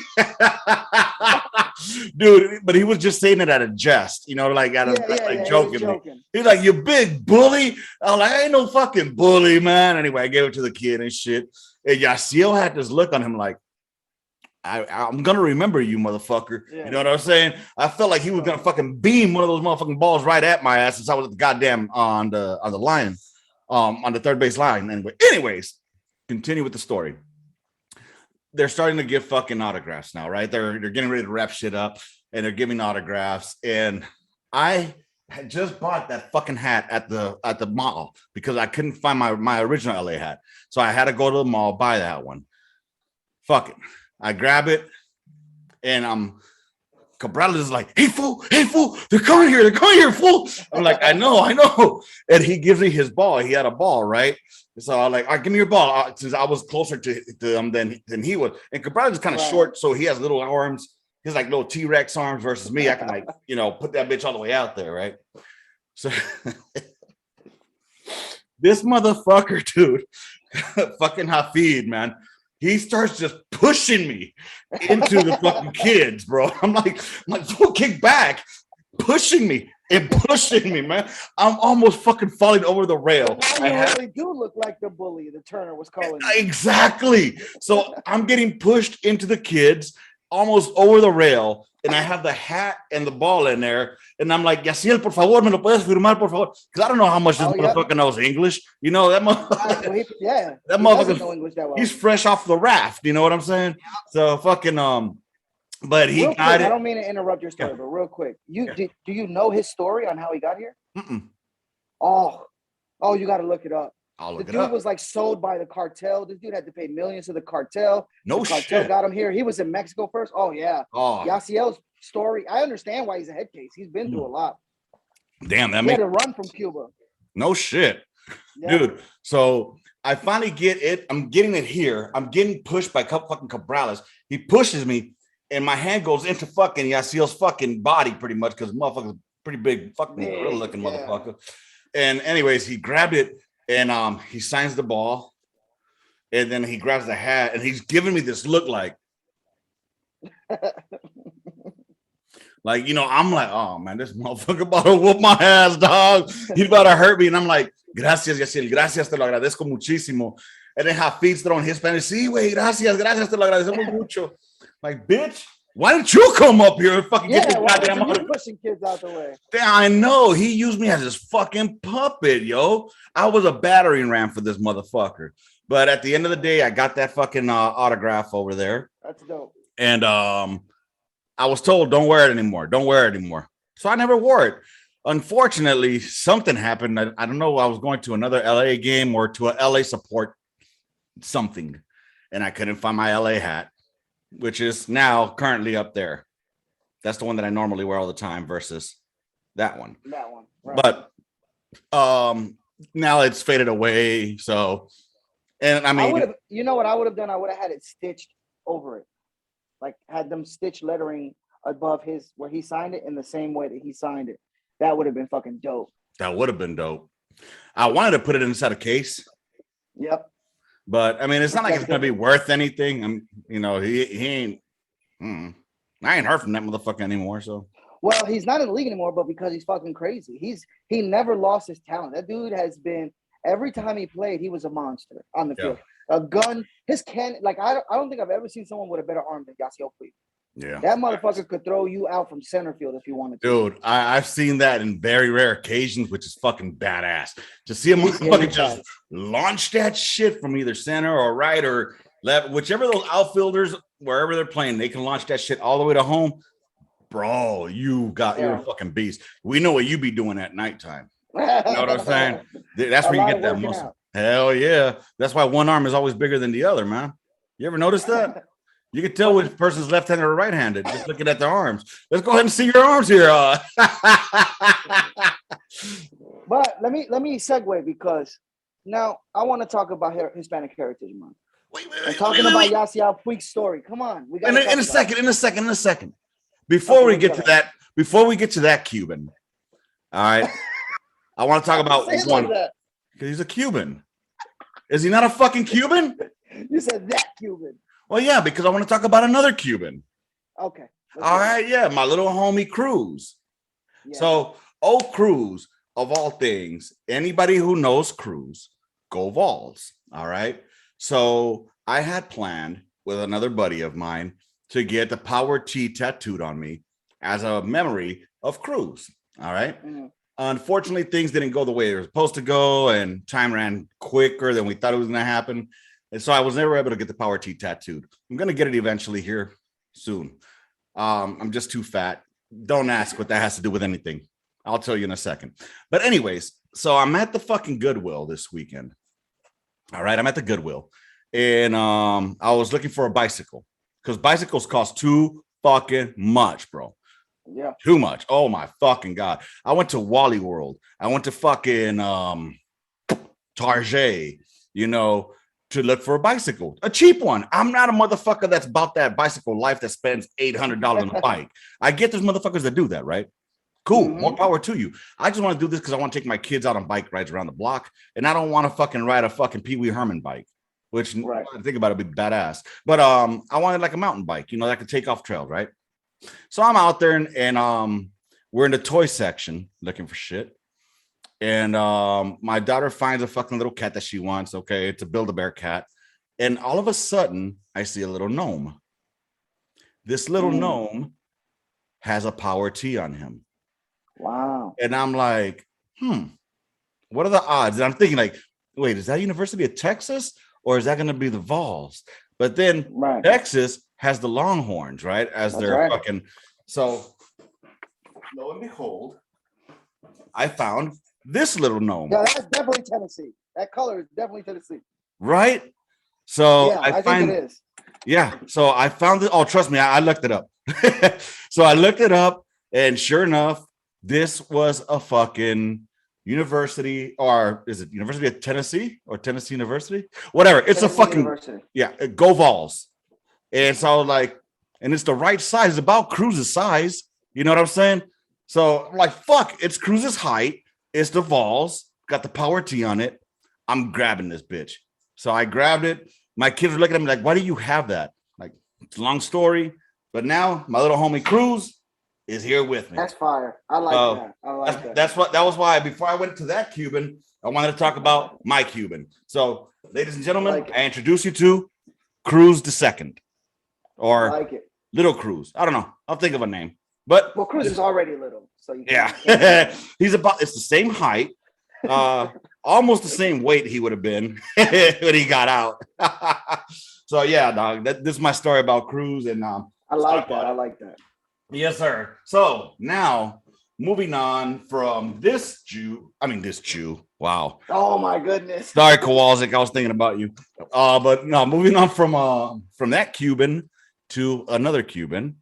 Dude, but he was just saying it at a jest, joking. He's like, you big bully. I was like, I ain't no fucking bully, man. Anyway, I gave it to the kid and shit. And Yasiel had this look on him like, I'm gonna remember you, motherfucker. Yeah. You know what I'm saying? I felt like he was gonna fucking beam one of those motherfucking balls right at my ass since I was at the goddamn on the line, on the third base line. Anyways, continue with the story. They're starting to give fucking autographs now, right? They're getting ready to wrap shit up and they're giving autographs. And I had just bought that fucking hat at the mall because I couldn't find my original LA hat. So I had to go to the mall, buy that one. Fuck it. I grab it. And Cabral is like, hey fool, they're coming here, fool. I'm like, I know. And he gives me his ball. He had a ball, right? So I'm like, all right, give me your ball. Since I was closer to him than he was. And Cabral is kind of short, so he has little arms. He's like little T-Rex arms versus me. I can like, put that bitch all the way out there, right? So this motherfucker, dude, fucking Hafid, man. He starts just pushing me into the fucking kids, bro. I'm like, don't kick back, pushing me, man. I'm almost fucking falling over the rail. You really do look like the bully the Turner was calling you. Exactly. So I'm getting pushed into the kids, almost over the rail, and I have the hat and the ball in there, and I'm like, Yaciel, por favor, me lo puedes firmar, por favor, because I don't know how much this motherfucker knows English. That motherfucker. That motherfucker. He's fresh off the raft. You know what I'm saying? Yeah. So fucking but he got it. I don't mean to interrupt your story, but real quick, do you know his story on how he got here? Oh, you got to look it up. The dude was like sold by the cartel. This dude had to pay millions to the cartel. The cartel got him here. He was in Mexico first. Oh, yeah. Yaciel's story. I understand why he's a head case. He's been through a lot. Damn, he had to run from Cuba. No shit. Yeah. Dude, so I finally get it. I'm getting it here. I'm getting pushed by fucking Cabrales. He pushes me, and my hand goes into fucking Yaciel's fucking body pretty much because motherfucker's pretty big, fucking gorilla looking motherfucker. And anyways, he grabbed it. And he signs the ball, and then he grabs the hat, and he's giving me this look like, I'm like, oh man, this motherfucker about to whoop my ass, dog. He's about to hurt me, and I'm like, gracias, Yaciel, gracias, te lo agradezco muchísimo. And then Hafid's throwing his Spanish, sí, güey, gracias, te lo agradecemos mucho. Like, bitch, why didn't you come up here and fucking get this goddamn out? Pushing kids out the way. I know. He used me as his fucking puppet, yo. I was a battering ram for this motherfucker. But at the end of the day, I got that fucking autograph over there. That's dope. And I was told, don't wear it anymore. So I never wore it. Unfortunately, something happened. I don't know. I was going to another LA game or to a LA support something. And I couldn't find my LA hat, which is now currently up there. That's the one that I normally wear all the time versus that one. Right. But now it's faded away. So, and I mean, you know what I would have done? I would have had it stitched over it. Like had them stitch lettering above where he signed it in the same way that he signed it. That would have been fucking dope. That would have been dope. I wanted to put it inside a case. Yep. But I mean, it's not like it's gonna be worth anything. He ain't. I ain't heard from that motherfucker anymore. So. Well, he's not in the league anymore, but because he's fucking crazy. He never lost his talent. That dude has been every time he played, he was a monster on the field. A gun, his cannon. Like I don't think I've ever seen someone with a better arm than Yaciel Puig. Yeah, that motherfucker could throw you out from center field if you wanted to. Dude, I've seen that in very rare occasions, which is fucking badass. To see a motherfucker just launch that shit from either center or right or left, whichever those outfielders, wherever they're playing, they can launch that shit all the way to home. Bro, you're a fucking beast. We know what you be doing at nighttime. You know what I'm saying? That's where you get that muscle. Hell yeah. That's why one arm is always bigger than the other, man. You ever notice that? You can tell which person's left-handed or right-handed just looking at their arms. Let's go ahead and see your arms here. But let me segue because now I want to talk about Hispanic Heritage Month. Wait, talking about Yaciel Puig's story. Come on, we got in a second. Before we get to that Cuban, all right. I want to talk about one because he's a Cuban. Is he not a fucking Cuban? You said that Cuban. Well, yeah, because I want to talk about another Cuban. Okay. All right, yeah, my little homie Cruz. Yeah. So, Cruz, of all things, anybody who knows Cruz, go Vols. All right. So I had planned with another buddy of mine to get the Power T tattooed on me as a memory of Cruz. All right. Mm-hmm. Unfortunately, things didn't go the way they were supposed to go, and time ran quicker than we thought it was going to happen. And so I was never able to get the Power T tattooed. I'm going to get it eventually here soon. I'm just too fat. Don't ask what that has to do with anything. I'll tell you in a second. But anyways, so I'm at the fucking Goodwill this weekend. All right, I'm at the Goodwill. And I was looking for a bicycle because bicycles cost $2 fucking much, bro. Yeah. Too much. Oh my fucking God. I went to Wally World. I went to fucking Target, you know, to look for a bicycle, a cheap one. I'm not a motherfucker that's about that bicycle life that spends $800 on a bike. I get there's motherfuckers that do that, right? Cool. More power to you. I just want to do this because I want to take my kids out on bike rides around the block, and I don't want to fucking ride a fucking Pee Wee Herman bike, which Right. I think about it, would be badass. But I wanted like a mountain bike, you know, that could take off trails, right? So I'm out there and we're in the toy section looking for shit. And my daughter finds a fucking little cat that she wants. Okay, it's a Build-A-Bear cat. And all of a sudden, I see a little gnome. This little gnome has a power T on him. Wow. And I'm like, what are the odds? And I'm thinking like, wait, is that University of Texas or is that going to be the Vols? But then Texas has the Longhorns, right? As their fucking. So lo and behold, I found this little gnome. Yeah, that's definitely Tennessee. That color is definitely Tennessee. Right? So yeah, I think it is. Yeah. So I found it. Oh, trust me, I looked it up. So I looked it up, and sure enough, this was a fucking university, or is it University of Tennessee or Tennessee University? Whatever. It's Tennessee a fucking university. Yeah, go Vols. And so I was like, and it's the right size, it's about Cruz's size. You know what I'm saying? So I'm like, fuck, it's Cruz's height. It's the Vols, got the power T on it. I'm grabbing this bitch. So I grabbed it. My kids were looking at me like, why do you have that? Like, it's a long story. But now my little homie Cruz is here with me. That's fire. I like that. I like that. That was why before I went to that Cuban, I wanted to talk about my Cuban. So, ladies and gentlemen, I introduce you to Cruz II. Or I like it. Little Cruz. I don't know. I'll think of a name. But Cruz is already little. So you he's it's the same height. Almost the same weight he would have been when he got out. So yeah, dog. This is my story about Cruz, and I like that. I like that. Yes, sir. So now moving on from this Jew. Wow. Oh my goodness. Sorry, Kowalczyk. I was thinking about you. But no, moving on from that Cuban to another Cuban.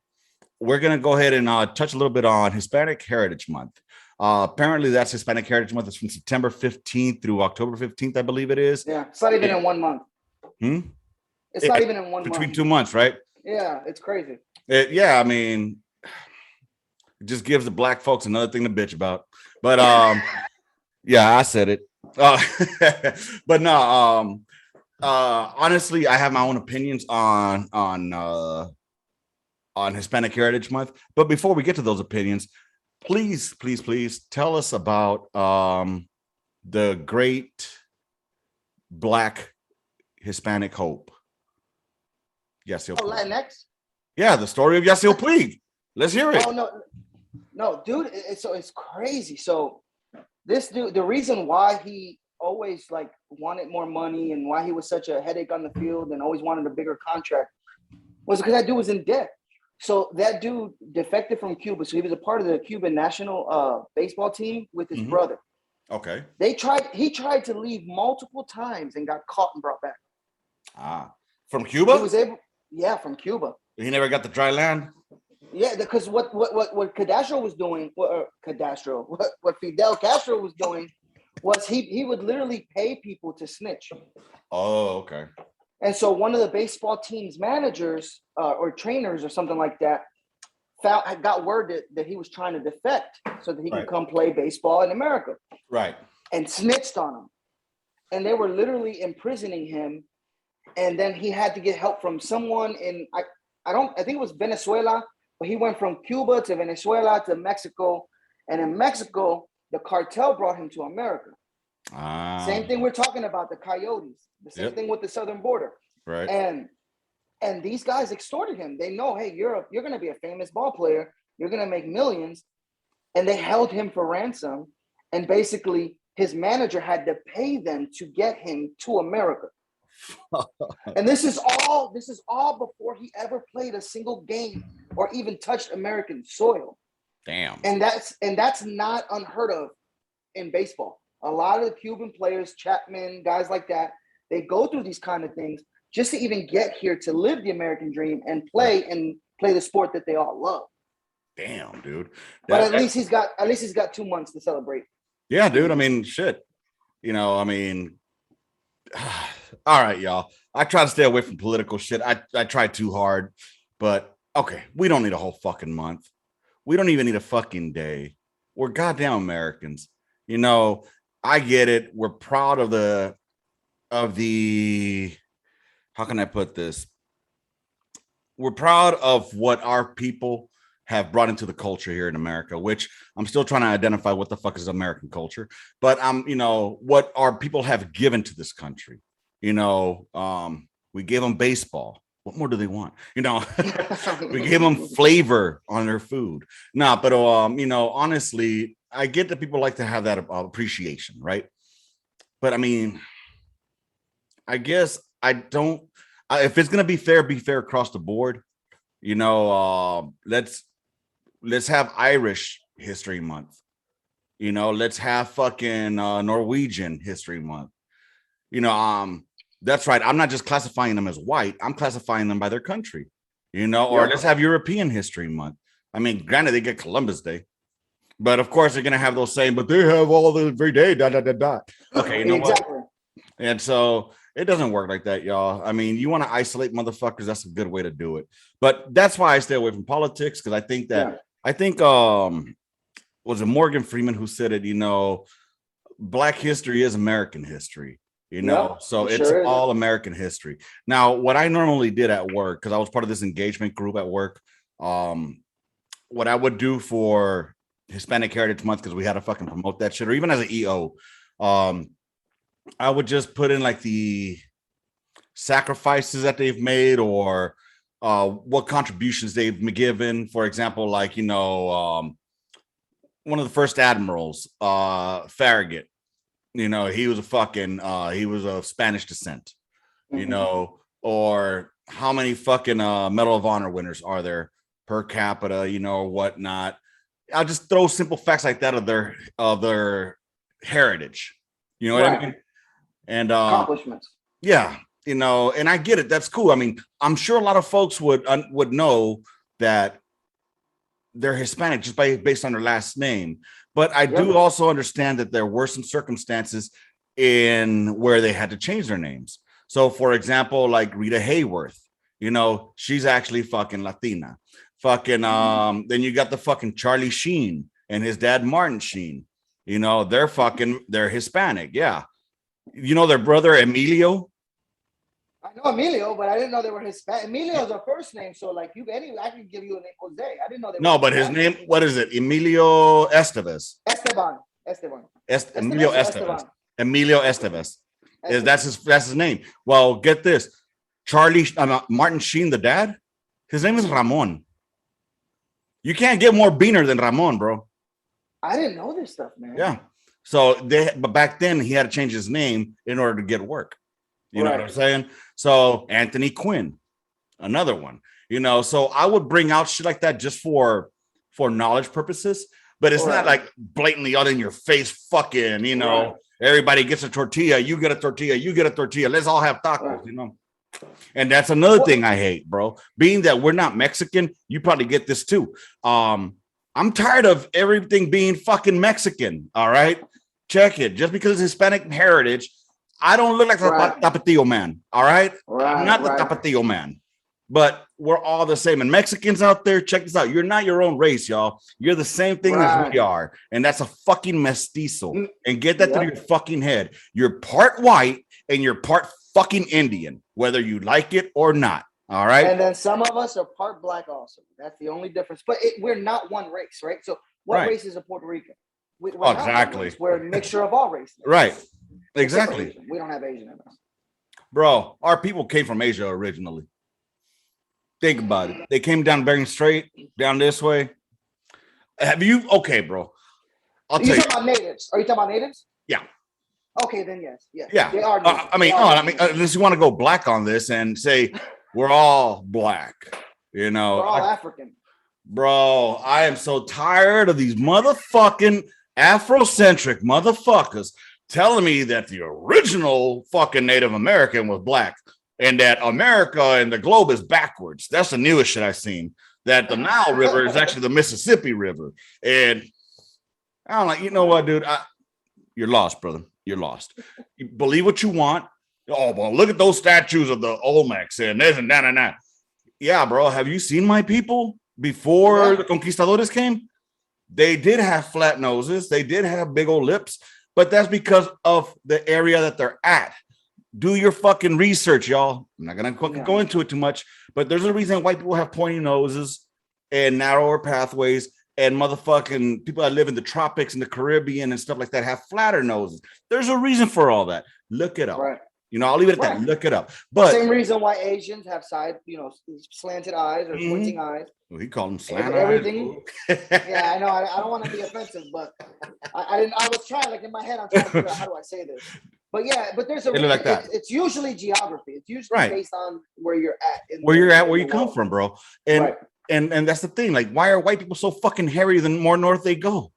We're gonna go ahead and touch a little bit on Hispanic Heritage Month. Apparently, that's Hispanic Heritage Month. It's from September 15th through October 15th, I believe it is. Yeah, it's not even in 1 month. It's not even in 1 month. Between 2 months, right? Yeah, it's crazy. I mean, it just gives the black folks another thing to bitch about. But yeah, I said it. But no, honestly, I have my own opinions on Hispanic Heritage Month. But before we get to those opinions, please tell us about the great Black Hispanic hope. Yes, Latinx. Yeah, the story of Yasiel Puig. Let's hear it. Oh no, dude, it's crazy. So this dude, the reason why he always like wanted more money and why he was such a headache on the field and always wanted a bigger contract was because that dude was in debt. So that dude defected from Cuba. So he was a part of the Cuban national baseball team with his brother. Okay. He tried to leave multiple times and got caught and brought back. From Cuba? He was able, from Cuba. He never got the dry land? Yeah, because what Cadastro was doing, what Fidel Castro was doing was he would literally pay people to snitch. Oh, okay. And so one of the baseball team's managers or trainers or something like that got word that he was trying to defect so that he could come play baseball in America. Right. And snitched on him. And they were literally imprisoning him. And then he had to get help from someone in, I think it was Venezuela, but he went from Cuba to Venezuela to Mexico. And in Mexico, the cartel brought him to America. Same thing we're talking about, the Coyotes. The same thing with the southern border. Right. And these guys extorted him. They know, hey, you're going to be a famous ball player. You're going to make millions. And they held him for ransom. And basically, his manager had to pay them to get him to America. And this is all before he ever played a single game or even touched American soil. Damn. And that's not unheard of in baseball. A lot of the Cuban players, Chapman, guys like that, they go through these kind of things just to even get here to live the American dream and play play the sport that they all love. Damn, dude. But at least he's got 2 months to celebrate. Yeah, dude. I mean, shit. You know, I mean, all right, y'all. I try to stay away from political shit. I try too hard, but okay, we don't need a whole fucking month. We don't even need a fucking day. We're goddamn Americans. You know, I get it. We're proud of the how can I put this? We're proud of what our people have brought into the culture here in America, which I'm still trying to identify what the fuck is American culture, but you know, what our people have given to this country. You know, we gave them baseball. What more do they want? You know, we gave them flavor on their food. Nah, but you know, honestly, I get that people like to have that appreciation, right? But I mean, I guess I don't. If it's gonna be fair across the board. You know, let's have Irish History Month. You know, let's have fucking Norwegian History Month. You know, that's right. I'm not just classifying them as white. I'm classifying them by their country. You know, or let's have European History Month. I mean, granted, they get Columbus Day, but of course they're gonna have those same. But they have all the every day. Okay, you know exactly. What? And so it doesn't work like that, y'all. I mean, you want to isolate motherfuckers. That's a good way to do it. But that's why I stay away from politics, because I think that was it Morgan Freeman who said it? You know, Black history is American history. You know, so it's all American history. Now, what I normally did at work, because I was part of this engagement group at work, what I would do for Hispanic Heritage Month, because we had to fucking promote that shit, or even as an EO, I would just put in like the sacrifices that they've made, or what contributions they've given. For example, like, you know, one of the first admirals, Farragut. You know, he was he was of Spanish descent, you know, or how many fucking Medal of Honor winners are there per capita, you know, or whatnot. I'll just throw simple facts like that of their heritage, you know what I mean? And accomplishments. Yeah, you know, and I get it. That's cool. I mean, I'm sure a lot of folks would know that they're Hispanic just based on their last name. But I do also understand that there were some circumstances in where they had to change their names. So, for example, like Rita Hayworth, you know, she's actually fucking Latina. Fucking then you got the fucking Charlie Sheen and his dad Martin Sheen. You know, they're Hispanic. Yeah. You know their brother Emilio? I know Emilio, but I didn't know they were Hispanic. Emilio's a first name, so like I can give you a name Jose. I didn't know they were No, but Hispanic. His name, what is it? Emilio Estevez. Esteban. Emilio Estevez. Emilio Estevez. That's his name. Well, get this. Martin Sheen, the dad, his name is Ramon. You can't get more beaner than Ramon, bro. I didn't know this stuff, man. Yeah. So but back then he had to change his name in order to get work. You know what I'm saying? So Anthony Quinn, another one, you know, so I would bring out shit like that just for knowledge purposes, but it's not like blatantly out in your face, fucking, you know, everybody gets a tortilla, you get a tortilla, you get a tortilla. Let's all have tacos, you know? And that's another thing I hate, bro. Being that we're not Mexican, you probably get this too. I'm tired of everything being fucking Mexican. All right. Check it. Just because it's Hispanic heritage, I don't look like the Tapatio man. All right. I'm not the Tapatio man, but we're all the same. And Mexicans out there, check this out. You're not your own race, y'all. You're the same thing as we are. And that's a fucking mestizo. And get that through your fucking head. You're part white and you're part fucking Indian, whether you like it or not. All right. And then some of us are part black also. That's the only difference. But we're not one race, right? So what race is a Puerto Rican? We're exactly. We're a mixture of all races. Right. Exactly. We don't have Asian in us. Bro, our people came from Asia originally. Think about it. They came down Bering Strait, down this way. Have you? Okay, bro. Are you talking about natives? Are you talking about natives? Yeah. Okay, then yes. Yeah. They are natives. I mean, unless you want to go black on this and say we're all black, you know. We're all African. Bro, I am so tired of these motherfucking Afrocentric motherfuckers telling me that the original fucking Native American was black. and that America and the globe is backwards. That's the newest shit I've seen. That the Nile River is actually the Mississippi River. And I'm like, you know what, dude? You're lost, brother. You're lost. You believe what you want. Oh, well, look at those statues of the Olmecs and this and that and that. Yeah, bro. Have you seen my people before the conquistadores came? They did have flat noses. They did have big old lips, but that's because of the area that they're at. Do your fucking research, y'all. I'm not gonna go into it too much, but there's a reason white people have pointy noses and narrower pathways, and motherfucking people that live in the tropics and the Caribbean and stuff like that have flatter noses. There's a reason for all that. Look it up. Right. You know, I'll leave it at that. Look it up. But same reason why Asians have slanted eyes or squinting eyes. Well, he called them slant everything. Yeah, I know. I don't want to be offensive, but I didn't. I was trying, like in my head, I'm trying to figure out how do I say this. But yeah, but there's a reason. Like that. It's usually geography. It's usually based on where you're at. Where you come from, bro. And that's the thing. Like, why are white people so fucking hairy the more north they go?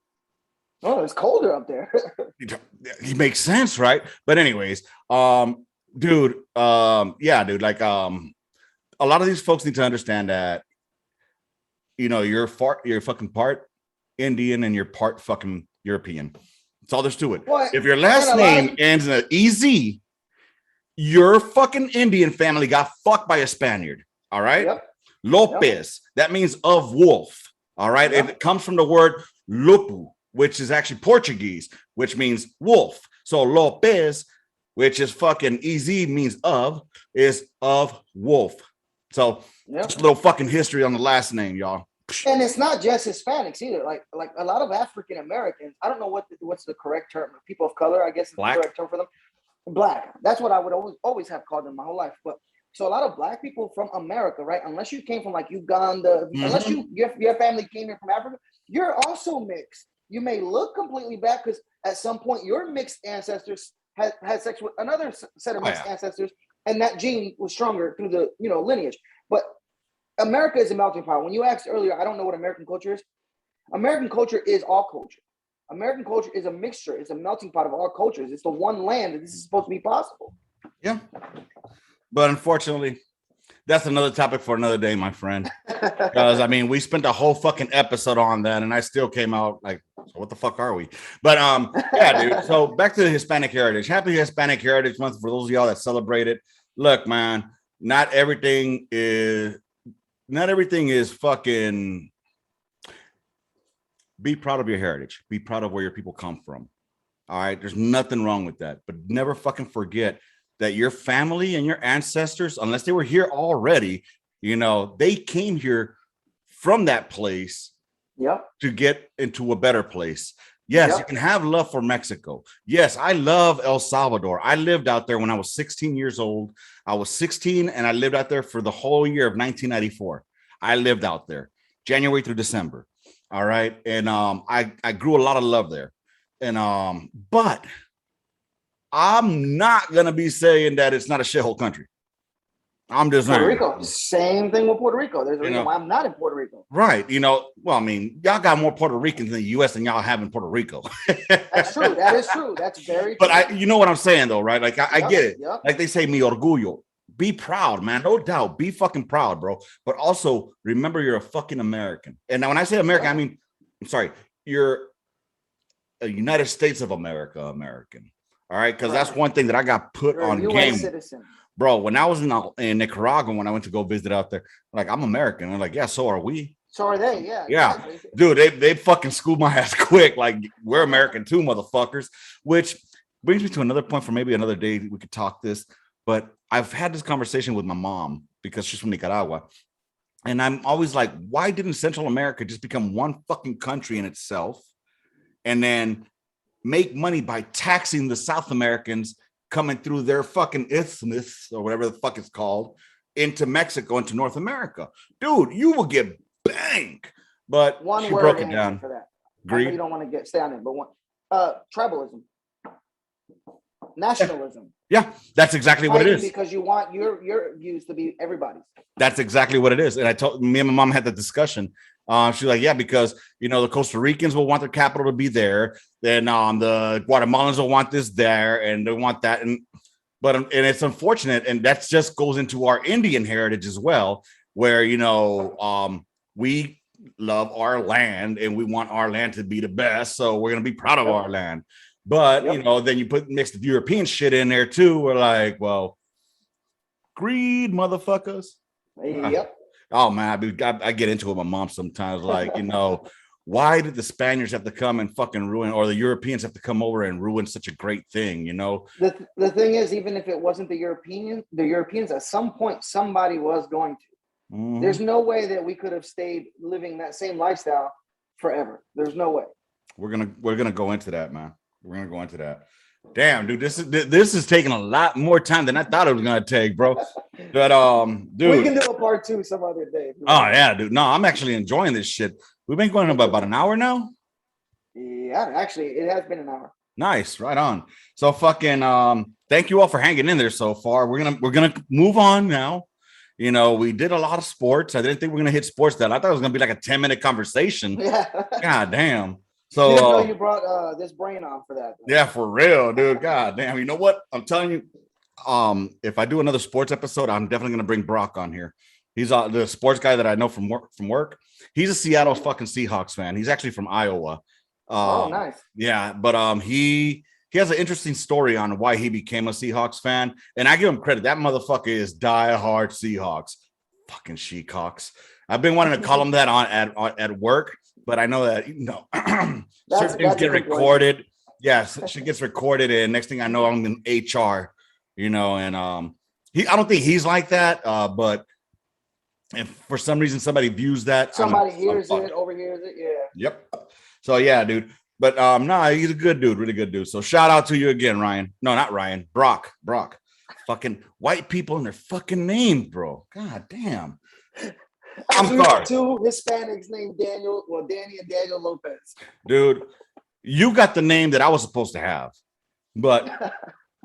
Oh, it's colder up there. It makes sense, right? But anyways, dude, dude, like, a lot of these folks need to understand that, you know, you're fucking part Indian and you're part fucking European. That's all there's to it. What? If your last name ends in an EZ, your fucking Indian family got fucked by a Spaniard. All right. Yep. Lopez, that means of wolf. All right. Yep. It comes from the word lupu, which is actually Portuguese, which means wolf. So Lopez, which is fucking EZ means of, is of wolf. So just a little fucking history on the last name, y'all. And it's not just Hispanics either. Like a lot of African Americans, I don't know what's the correct term. People of color, I guess is the correct term for them. Black. That's what I would always have called them my whole life. But so a lot of black people from America, right? Unless you came from like Uganda, unless your family came here from Africa, you're also mixed. You may look completely black because at some point your mixed ancestors had sex with another set of mixed ancestors, and that gene was stronger through the lineage. But America is a melting pot. When you asked earlier, I don't know what American culture is. American culture is all culture. American culture is a mixture. It's a melting pot of all cultures. It's the one land that this is supposed to be possible. Yeah. But unfortunately, that's another topic for another day, my friend. Because, I mean, we spent a whole fucking episode on that, and I still came out like, so what the fuck are we? But, yeah, dude. So back to the Hispanic Heritage. Happy Hispanic Heritage Month for those of y'all that celebrate it. Look, man, not everything is fucking. Be proud of your heritage. Be proud of where your people come from. All right. There's nothing wrong with that. But never fucking forget that your family and your ancestors, unless they were here already, they came here from that place to get into a better place. Yes, you can have love for Mexico. Yes, I love El Salvador. I lived out there when I was 16 years old. I was 16 and I lived out there for the whole year of 1994. I lived out there January through December. All right. And I grew a lot of love there. And but I'm not gonna be saying that it's not a shithole country. I'm just Puerto Rico. Same thing with Puerto Rico. There's a reason why I'm not in Puerto Rico. Right. Well, I mean, y'all got more Puerto Ricans in the US than y'all have in Puerto Rico. That's true. That is true. That's very true. But you know what I'm saying though, right? Like I get it. Yep. Like they say, mi orgullo. Be proud, man. No doubt. Be fucking proud, bro. But also remember you're a fucking American. And now when I say American, I mean, I'm sorry, you're a United States of America American. All right. Because that's one thing that I got put on game. Citizen. Bro, when I was in Nicaragua, when I went to go visit out there, like, I'm American. I'm like, yeah, so are we. So are they, yeah. Yeah. Exactly. Dude, they fucking schooled my ass quick. Like, we're American too, motherfuckers. Which brings me to another point for maybe another day we could talk this. But I've had this conversation with my mom because she's from Nicaragua. And I'm always like, why didn't Central America just become one fucking country in itself and then make money by taxing the South Americans coming through their fucking isthmus or whatever the fuck it's called into Mexico, into North America? Dude, you will get banged. But one she word broke it down. For that. Greed. I know you don't want to stay on it, but tribalism. Nationalism. Yeah, that's exactly what it is. Because you want your views to be everybody's. That's exactly what it is. And I told me and my mom had the discussion. She's like, yeah, because the Costa Ricans will want their capital to be there. Then the Guatemalans will want this there, and they want that. And But and it's unfortunate, and that just goes into our Indian heritage as well, where we love our land and we want our land to be the best, so we're gonna be proud of our land. But then you mix the European shit in there too. We're like, well, greed, motherfuckers. Yep. Oh man, I get into it with my mom sometimes. Like, why did the Spaniards have to come and fucking ruin, or the Europeans have to come over and ruin such a great thing? The thing is, even if it wasn't the Europeans, at some point somebody was going to. Mm-hmm. There's no way that we could have stayed living that same lifestyle forever. There's no way. We're gonna go into that, man. We're gonna go into that. Damn, dude, this is taking a lot more time than I thought it was gonna take, bro. But dude, we can do a part 2 some other day. Oh yeah, dude. No, I'm actually enjoying this shit. We've been going about an hour now. Yeah, actually, it has been an hour. Nice, right on. So fucking thank you all for hanging in there so far. We're gonna move on now. We did a lot of sports. I didn't think we were gonna hit sports that. I thought it was gonna be like a 10-minute conversation. Yeah. God damn. So you didn't know you brought this brain on for that. Yeah, for real, dude. God damn. You know what? I'm telling you, if I do another sports episode, I'm definitely gonna bring Brock on here. He's the sports guy that I know from work. He's a Seattle fucking Seahawks fan. He's actually from Iowa. Oh, nice. Yeah, but he has an interesting story on why he became a Seahawks fan, and I give him credit. That motherfucker is diehard Seahawks. Fucking Sheekhawks. I've been wanting to call him that at work, but I know that certain things get recorded. Yes, shit gets recorded, and next thing I know, I'm in HR. And I don't think he's like that, but if for some reason somebody views that, somebody overhears it, yeah. Yep. So yeah, dude. But he's a good dude, really good dude. So shout out to you again, Ryan. No, not Ryan. Brock. Fucking white people in their fucking names, bro. God damn. I'm sorry. 2 Hispanics named Daniel, Danny and Daniel Lopez. Dude, you got the name that I was supposed to have, but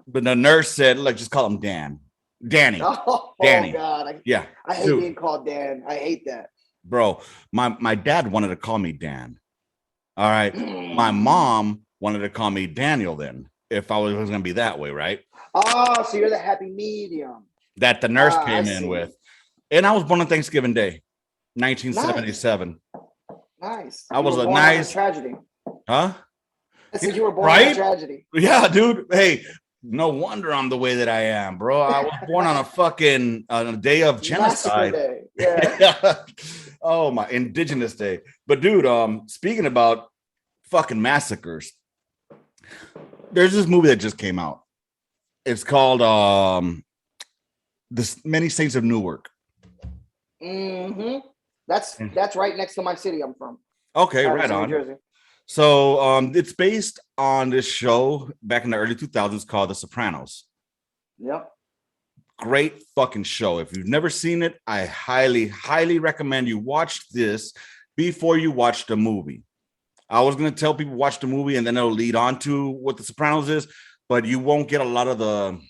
the nurse said, like, just call him Danny. Oh, Danny. God. I hate being called Dan. I hate that. Bro, my dad wanted to call me Dan. All right. My mom wanted to call me Daniel then, if I was going to be that way, right? Oh, so you're the happy medium. That the nurse came in with. And I was born on Thanksgiving Day, 1977. Nice. I was a nice tragedy. Huh? I said you were born on a tragedy. Yeah, dude. Hey, no wonder I'm the way that I am, bro. I was born on a fucking on a day of genocide. Day. Yeah. Oh, my Indigenous Day. But dude, speaking about fucking massacres, there's this movie that just came out. It's called The Many Saints of Newark. Mm-hmm. That's right next to my city I'm from. Okay, right on. New Jersey. So it's based on this show back in the early 2000s called The Sopranos. Yep. Great fucking show. If you've never seen it, I highly, highly recommend you watch this before you watch the movie. I was going to tell people watch the movie and then it'll lead on to what The Sopranos is, but you won't get a lot of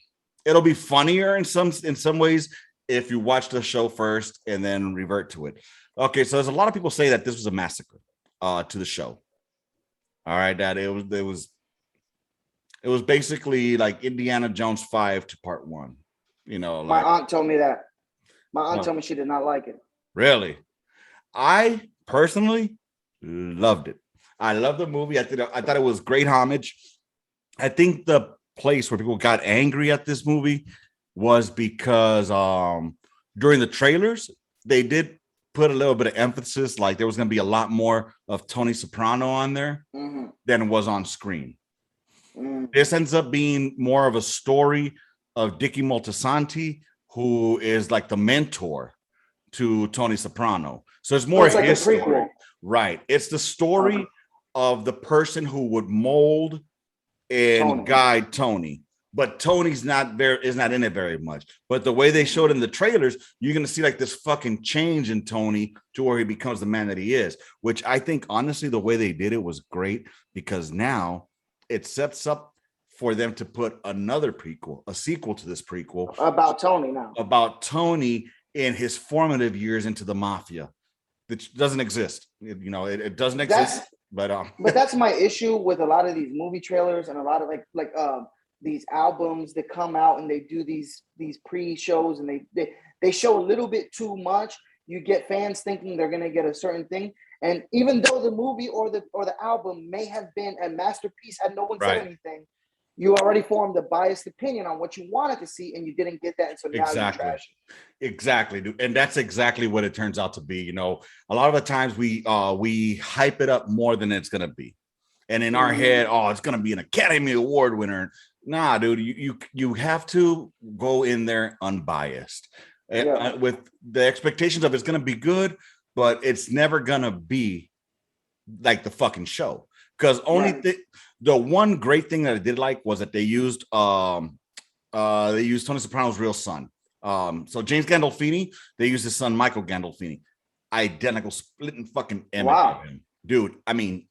it'll be funnier in some ways if you watch the show first and then revert to it. Okay, so there's a lot of people say that this was a massacre to the show. All right, that it was basically like Indiana Jones 5 to part 1. My aunt told me that. My aunt told me she did not like it. Really? I personally loved it. I loved the movie. I thought it was great homage. I think the place where people got angry at this movie was because during the trailers, they did put a little bit of emphasis, like there was going to be a lot more of Tony Soprano on there than was on screen. This ends up being more of a story of Dickie Moltisanti, who is like the mentor to Tony Soprano. So it's more like his a prequel. story. Right. It's the story of the person who would mold and guide Tony. But Tony's not in it very much. But the way they showed in the trailers, you're going to see like this fucking change in Tony to where he becomes the man that he is, which I think, honestly, the way they did it was great because now it sets up for them to put another prequel, a sequel to this prequel. About Tony now. About Tony in his formative years into the mafia, which doesn't exist. It doesn't exist. But that's my issue with a lot of these movie trailers and a lot of like these albums that come out and they do these pre-shows and they show a little bit too much. You get fans thinking they're gonna get a certain thing, and even though the movie or the album may have been a masterpiece, had no one said anything, you already formed a biased opinion on what you wanted to see, and you didn't get that, and so now you trash it. Exactly, dude. And that's exactly what it turns out to be. You know, a lot of the times we hype it up more than it's gonna be, and in our head, oh, it's gonna be an Academy Award winner. Nah, dude, you have to go in there unbiased. With the expectations of it's going to be good, but it's never going to be like the fucking show. Because the one great thing that I did like was that they used Tony Soprano's real son. So James Gandolfini, they used his son Michael Gandolfini, identical, splitting fucking image of him. Dude, I mean,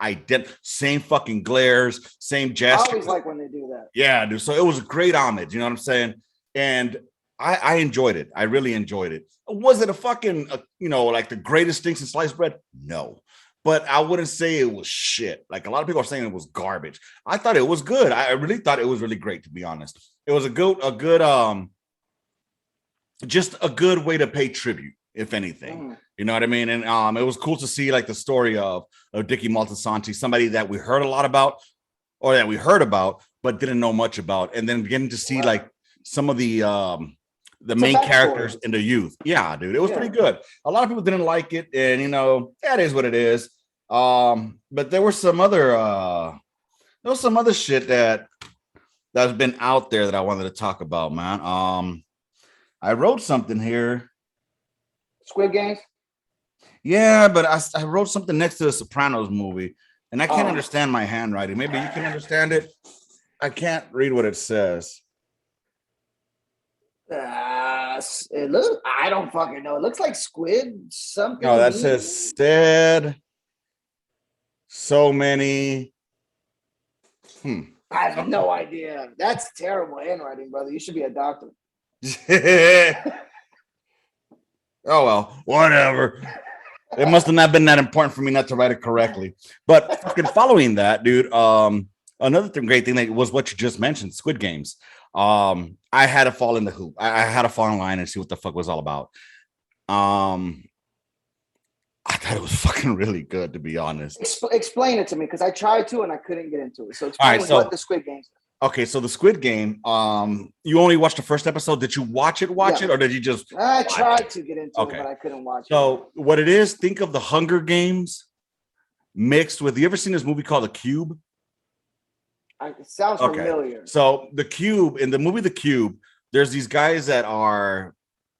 same fucking glares, same gestures. I always like when they do that. Yeah, dude. So it was a great homage. You know what I'm saying? And I enjoyed it. I really enjoyed it. Was it a fucking, like the greatest thing since sliced bread? No. But I wouldn't say it was shit. Like a lot of people are saying it was garbage. I thought it was good. I really thought it was really great, to be honest. It was just a good way to pay tribute, if anything. You know what I mean? And it was cool to see like the story of Dickie Moltisanti, somebody that we heard a lot about, or that we heard about, but didn't know much about. And then getting to see like some of the main characters in the youth. Yeah, dude, it was pretty good. A lot of people didn't like it, and that is what it is. But there was some other shit that's been out there that I wanted to talk about, man. I wrote something here. Squid Games? Yeah, but I wrote something next to the Sopranos movie, and I can't understand my handwriting. Maybe you can understand it. I can't read what it says. I don't fucking know. It looks like Squid something. No, that says said so many. I have no idea. That's terrible handwriting, brother. You should be a doctor. Oh well, whatever. It must have not been that important for me not to write it correctly. But fucking following that, dude. Another great thing that was what you just mentioned, Squid Games. I had to fall in the hoop. I had to fall in line and see what the fuck was all about. I thought it was fucking really good, to be honest. Explain it to me, because I tried to and I couldn't get into it. So explain what the Squid Games is. Okay, so the Squid Game, you only watched the first episode. Did you watch it, or did you just I tried to get into it, but I couldn't watch it. So what it is, think of the Hunger Games mixed with, you ever seen this movie called The Cube? It sounds familiar. So The Cube, in the movie The Cube, there's these guys that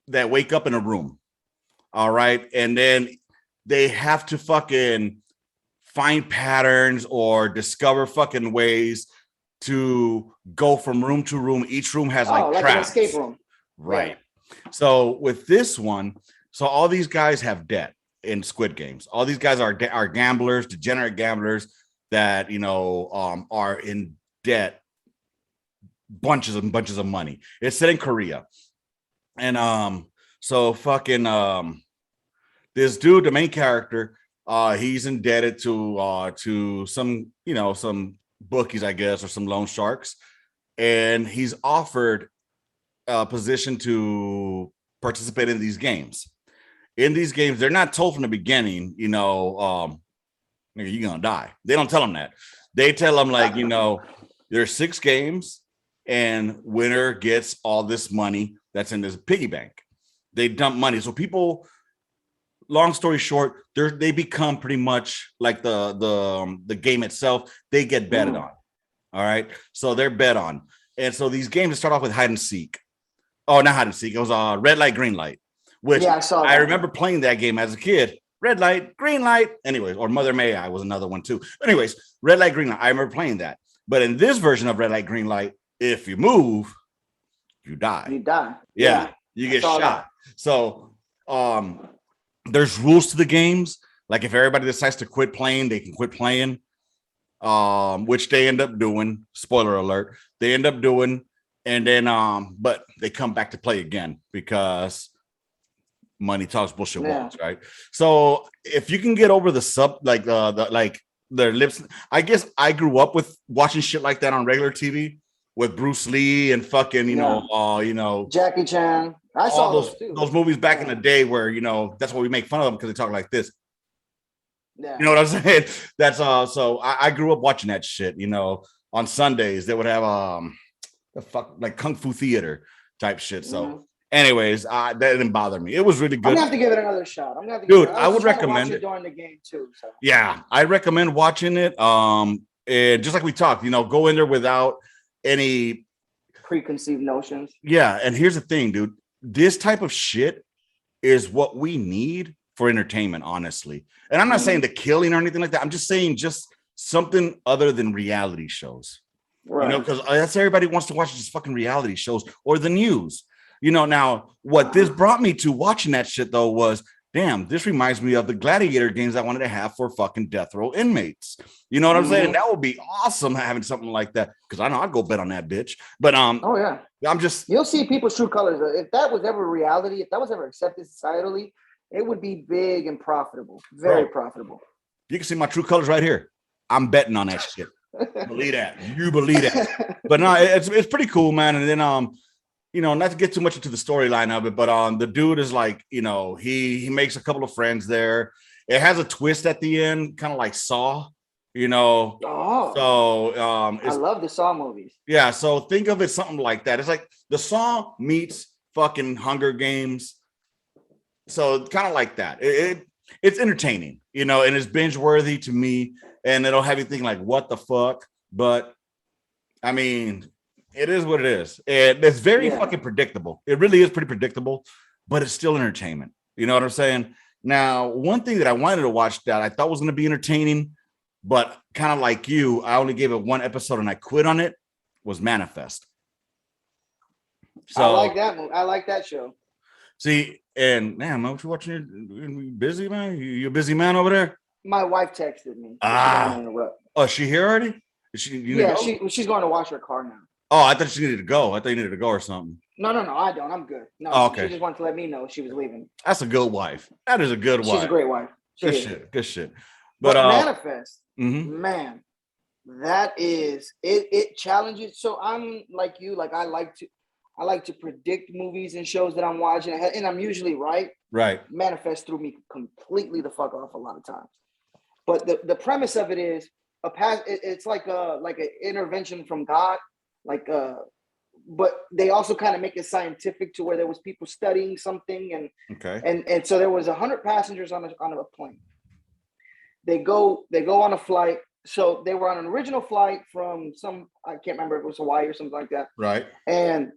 wake up in a room. All right. And then they have to fucking find patterns or discover fucking ways to go from room to room. Each room has like traps. An escape room. Right. Yeah. So with this one, so all these guys have debt in Squid Games. All these guys are gamblers, degenerate gamblers that are in debt, bunches and bunches of money. It's set in Korea, and so fucking this dude, the main character, he's indebted to some bookies, I guess, or some loan sharks, and he's offered a position to participate in these games. In these games, they're not told from the beginning, you're gonna die. They don't tell them that. They tell them like, there's 6 games and winner gets all this money that's in this piggy bank. They dump money. So people, long story short, they become pretty much like the game itself. They get betted on. All right. So they're bet on. And so these games start off with hide and seek. Oh, not hide and seek. It was red light, green light, which I remember playing that game as a kid. Red light, green light. Anyways, or Mother May I was another one too. Anyways, red light, green light. I remember playing that. But in this version of red light, green light, if you move, you die. You die. Yeah. You get shot. So there's rules to the games. Like if everybody decides to quit playing, they can quit playing. Which they end up doing. Spoiler alert. They end up doing, and then but they come back to play again because money talks, bullshit walks, right? So if you can get over their lips, I guess I grew up with watching shit like that on regular TV. with Bruce Lee and fucking, Jackie Chan. I all saw those too. those movies back in the day where, that's why we make fun of them because they talk like this. Yeah. You know what I'm saying? That's so I grew up watching that shit, on Sundays they would have the fuck like Kung Fu theater type shit. So anyways, that didn't bother me. It was really good. I'm gonna have to give it another shot. I'm gonna have to Dude, I would recommend it during the game too. So yeah, I recommend watching it. And just like we talked, go in there without any preconceived notions. Yeah, and here's the thing, dude. This type of shit is what we need for entertainment, honestly. And I'm not saying the killing or anything like that. I'm just saying just something other than reality shows. Right. Because that's everybody wants to watch just fucking reality shows or the news. Now what this brought me to watching that shit though was, damn, this reminds me of the gladiator games I wanted to have for fucking death row inmates. You know what I'm saying? That would be awesome having something like that. Because I know I'd go bet on that bitch. But oh yeah, you'll see people's true colors. If that was ever reality, if that was ever accepted societally, it would be big and profitable, very profitable. You can see my true colors right here. I'm betting on that shit. Believe that. You believe that. But no, it's pretty cool, man. And then not to get too much into the storyline of it, but the dude is like, he makes a couple of friends there. It has a twist at the end, kind of like Saw, Oh, so I love the Saw movies. Yeah, so think of it something like that. It's like the Saw meets fucking Hunger Games. So kind of like that. It's entertaining, and it's binge worthy to me, and it'll have you think like, what the fuck? But I mean, it is what it is. And it's very fucking predictable. It really is pretty predictable, but it's still entertainment. You know what I'm saying? Now, one thing that I wanted to watch that I thought was going to be entertaining, but kind of like you, I only gave it one episode and I quit on it, was Manifest. So I like that movie. I like that show. See, and man, what you watching? You busy, man? You a busy man over there? My wife texted me. Oh, is she here already? She's going to wash her car now. Oh, I thought she needed to go. I thought you needed to go or something. No, I don't. I'm good. No, okay. She just wanted to let me know she was leaving. That's a good wife. That is a good wife. She's a great wife. Good shit. But Manifest, man, that is it challenges. So I'm like you, like I like to predict movies and shows that I'm watching, and I'm usually right. Right. Manifest threw me completely the fuck off a lot of times. But the premise of it is it's like an intervention from God, but they also kind of make it scientific to where there was people studying something, and so there was 100 passengers on a plane. They go on a flight. So they were on an original flight from I can't remember if it was Hawaii or something like that. Right. And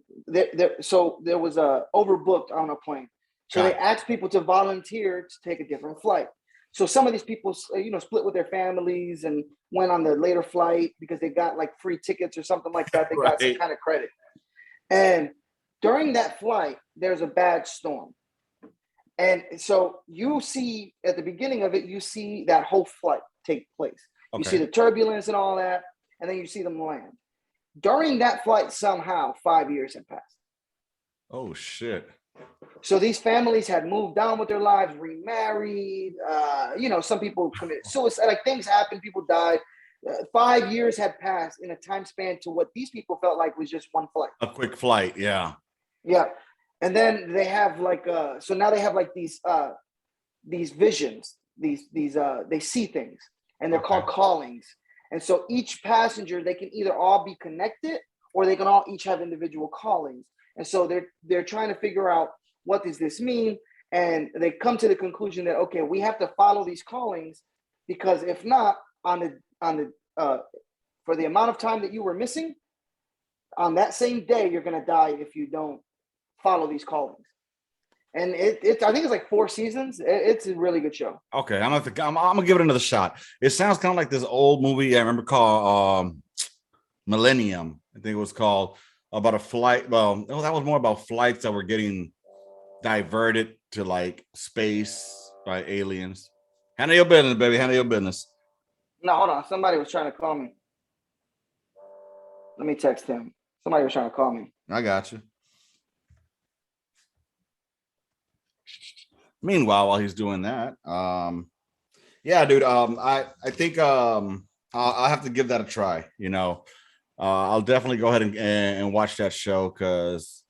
so there was overbooked on a plane. So they asked people to volunteer to take a different flight. So some of these people, split with their families and went on the later flight because they got like free tickets or something like that. They got some kind of credit. And during that flight, there's a bad storm. And so you see at the beginning of it, you see that whole flight take place. You see the turbulence and all that, and then you see them land. During that flight, somehow 5 years had passed. Oh, shit. So these families had moved on with their lives, remarried. Some people committed suicide. Like things happened, people died. 5 years had passed in a time span to what these people felt like was just one flight. A quick flight, yeah. Yeah. And then they have so now they have like these visions, they see things. And they're called callings. And so each passenger, they can either all be connected or they can all each have individual callings. And so they're trying to figure out, what does this mean? And they come to the conclusion that, okay, we have to follow these callings, because if not, for the amount of time that you were missing, on that same day, you're going to die if you don't follow these callings. And I think it's like 4 seasons. It's a really good show. Okay, I'm gonna give it another shot. It sounds kind of like this old movie I remember called Millennium. I think it was called, about a flight. Well, that was more about flights that were getting diverted to like space by aliens. Handle your business, baby. Handle your business. No, hold on. Somebody was trying to call me. Let me text him. Somebody was trying to call me. I got you. Meanwhile, while he's doing that, yeah, dude, I think I'll have to give that a try. I'll definitely go ahead and watch that show because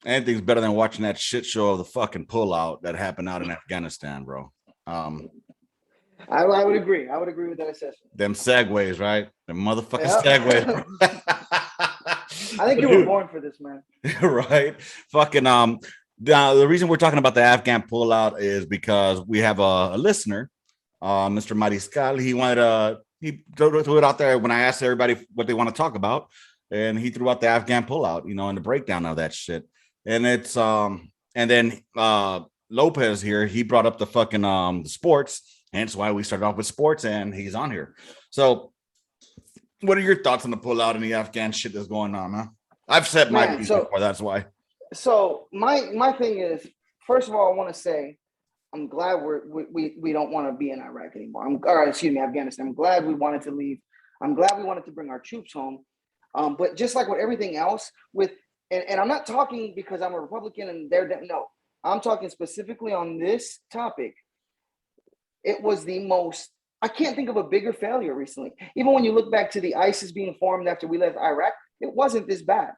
anything's better than watching that shit show of the fucking pullout that happened out in Afghanistan, bro. I would agree. I would agree with that assessment. Them segues, right? Them motherfucking Yep. segues. I think you were born for this, man. Right? Fucking the reason we're talking about the Afghan pullout is because we have a listener, Mr. Mariscal. He wanted he threw it out there when I asked everybody what they want to talk about, and he threw out the Afghan pullout, you know, and the breakdown of that shit. And it's and then Lopez here, he brought up the fucking the sports, hence why we started off with sports, and he's on here. So what are your thoughts on the pullout and the Afghan shit that's going on, huh? I've said my piece before, that's why. So my thing is, first of all, I want to say I'm glad we don't want to be in Iraq anymore. Afghanistan. I'm glad we wanted to leave. I'm glad we wanted to bring our troops home. But just like with everything else, and I'm not talking because I'm a Republican and no, I'm talking specifically on this topic. It was the most, I can't think of a bigger failure recently. Even when you look back to the ISIS being formed after we left Iraq, it wasn't this bad.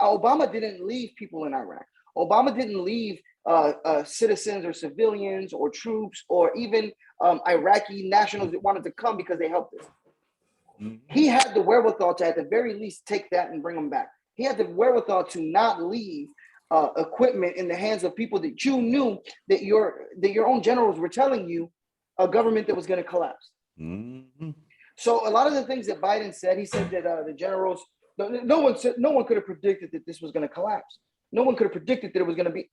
Obama didn't leave people in Iraq. Obama didn't leave citizens or civilians or troops or even Iraqi nationals that wanted to come because they helped us. Mm-hmm. He had the wherewithal to, at the very least, take that and bring them back. He had the wherewithal to not leave equipment in the hands of people that you knew that your own generals were telling you a government that was going to collapse. Mm-hmm. So a lot of the things that Biden said, he said that the generals, no one could have predicted that this was going to collapse. No one could have predicted that it was going to be.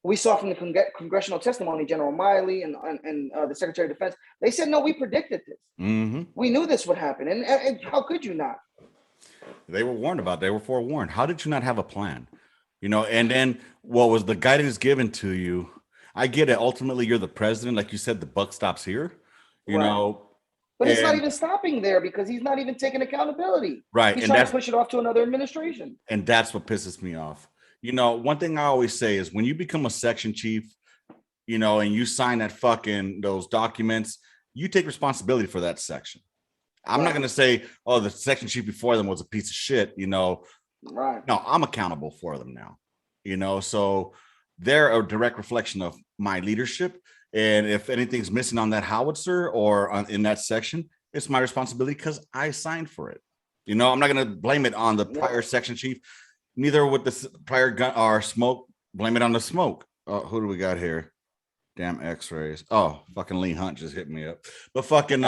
We saw from the congressional testimony, General Miley and the Secretary of Defense, they said, no, we predicted this. Mm-hmm. We knew this would happen. And how could you not? They were warned about it. They were forewarned. How did you not have a plan? You know, and then what was the guidance given to you? I get it. Ultimately, you're the president. Like you said, the buck stops here, you know. But it's not even stopping there because he's not even taking accountability. Right. He's trying to push it off to another administration. And that's what pisses me off. You know, one thing I always say is when you become a section chief, you know, and you sign those documents, you take responsibility for that section. I'm not going to say, oh, the section chief before them was a piece of shit, you know. Right. No, I'm accountable for them now, you know. So they're a direct reflection of my leadership. And if anything's missing on that howitzer or in that section, it's my responsibility because I signed for it. You know, I'm not going to blame it on the prior section chief. Neither with the prior gun or smoke. Blame it on the smoke. Who do we got here? Damn X-rays. Oh, fucking Lee Hunt just hit me up. But fucking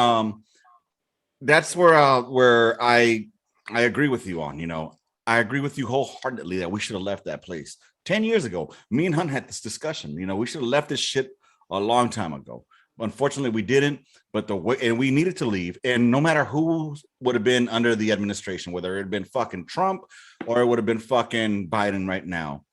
that's where I agree with you on. You know, I agree with you wholeheartedly that we should have left that place 10 years ago. Me and Hunt had this discussion. You know, we should have left this shit a long time ago. Unfortunately, we didn't. But and we needed to leave. And no matter who would have been under the administration, whether it had been fucking Trump or it would have been fucking Biden right now,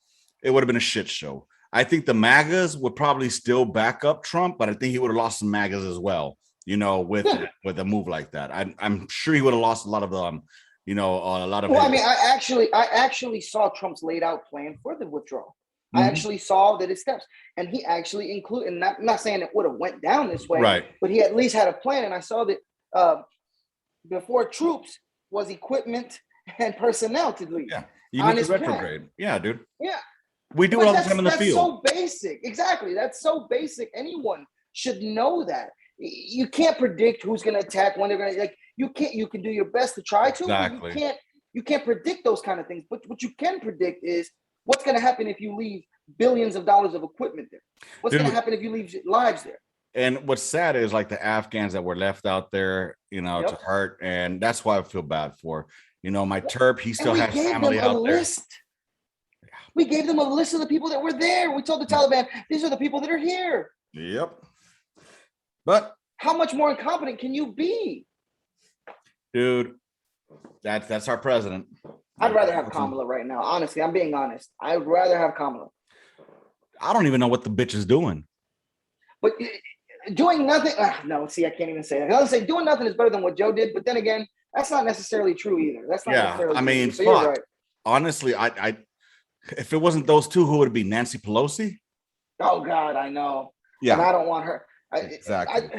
it would have been a shit show. I think the MAGAs would probably still back up Trump, but I think he would have lost some MAGAs as well. You know, with a move like that, I'm sure he would have lost a lot of you know, a lot of. Well, I mean, I actually saw Trump's laid out plan for the withdrawal. I actually saw that his steps, and he actually included. And I'm not saying it would have went down this way, right? But he at least had a plan, and I saw that before troops was equipment and personnel to leave. Yeah, you need to retrograde. Yeah, dude. Yeah, we do it all the time in the field. That's so basic. Exactly, that's so basic. Anyone should know that. You can't predict who's going to attack, when they're going to. Like, you can't. You can do your best to try to. Exactly. But you can't predict those kind of things. But what you can predict is what's going to happen if you leave billions of dollars of equipment there. What's going to happen if you leave lives there? And what's sad is like the Afghans that were left out there, you know, to hurt, and that's why I feel bad for. You know, my Terp, he still has family out there. We gave them a list of the people that were there. We told the Taliban, these are the people that are here. Yep. But how much more incompetent can you be? Dude, that's our president. I'd rather have Kamala right now. Honestly, I'm being honest. I'd rather have Kamala. I don't even know what the bitch is doing. But doing nothing. No, see, I can't even say that. I was say doing nothing is better than what Joe did. But then again, that's not necessarily true either. That's not necessarily I mean, true. So you're right. Honestly, I if it wasn't those two, who would it be? Nancy Pelosi? Oh God, I know. Yeah, and I don't want her. Exactly.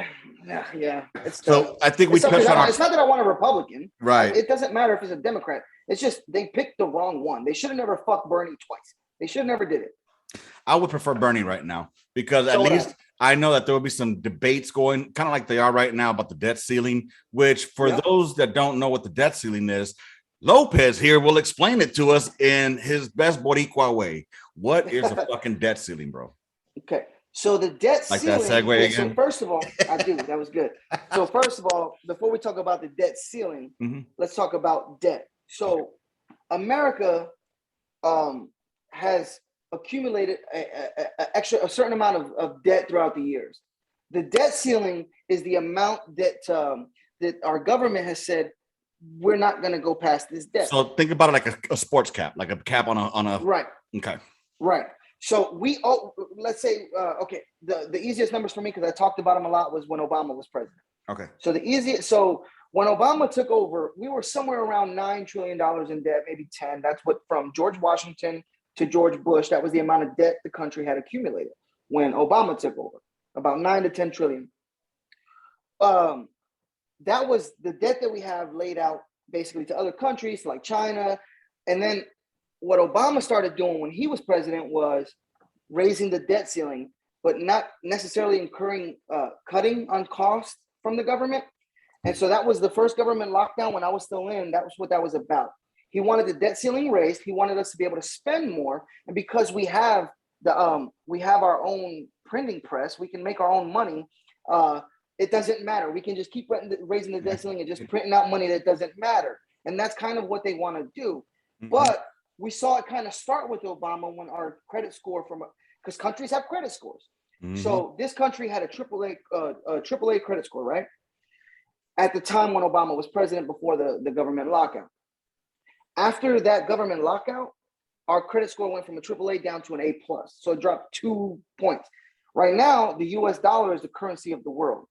Yeah. So I think we it's touched on our it's not that I want a Republican. right. It doesn't matter if it's a Democrat. It's just they picked the wrong one. They should have never fucked Bernie twice. They should have never did it. I would prefer Bernie right now because at So would least I know that there will be some debates going, kind of like they are right now about the debt ceiling. Which, for Yep. those that don't know what the debt ceiling is, Lopez here will explain it to us in his best Boricua way. What is a fucking debt ceiling, bro? Okay. So the debt Like ceiling. that segue okay, again? So first of all, I do. That was good. So first of all, before we talk about the debt ceiling, let's talk about debt. So America has accumulated a certain amount of debt throughout the years. The debt ceiling is the amount that that our government has said we're not going to go past this debt. So think about it like a sports cap, like a cap on a right. Okay. Right. So we let's say okay, the easiest numbers for me, because I talked about them a lot, was when Obama was president. Okay. So when Obama took over, we were somewhere around $9 trillion in debt, maybe 10. That's what, from George Washington to George Bush, that was the amount of debt the country had accumulated when Obama took over, about 9 to 10 trillion. That was the debt that we have laid out basically to other countries like China. And then what Obama started doing when he was president was raising the debt ceiling, but not necessarily incurring cutting on costs from the government. And so that was the first government lockdown when I was still in. That was what that was about. He wanted the debt ceiling raised. He wanted us to be able to spend more. And because we have our own printing press, we can make our own money. It doesn't matter. We can just keep raising the debt ceiling and just printing out money that doesn't matter. And that's kind of what they want to do. But we saw it kind of start with Obama when our credit score because countries have credit scores. So this country had a AAA credit score, right? At the time when Obama was president, before the government lockout. After that government lockout, our credit score went from a AAA down to an A+. So it dropped 2 points. Right now, the US dollar is the currency of the world.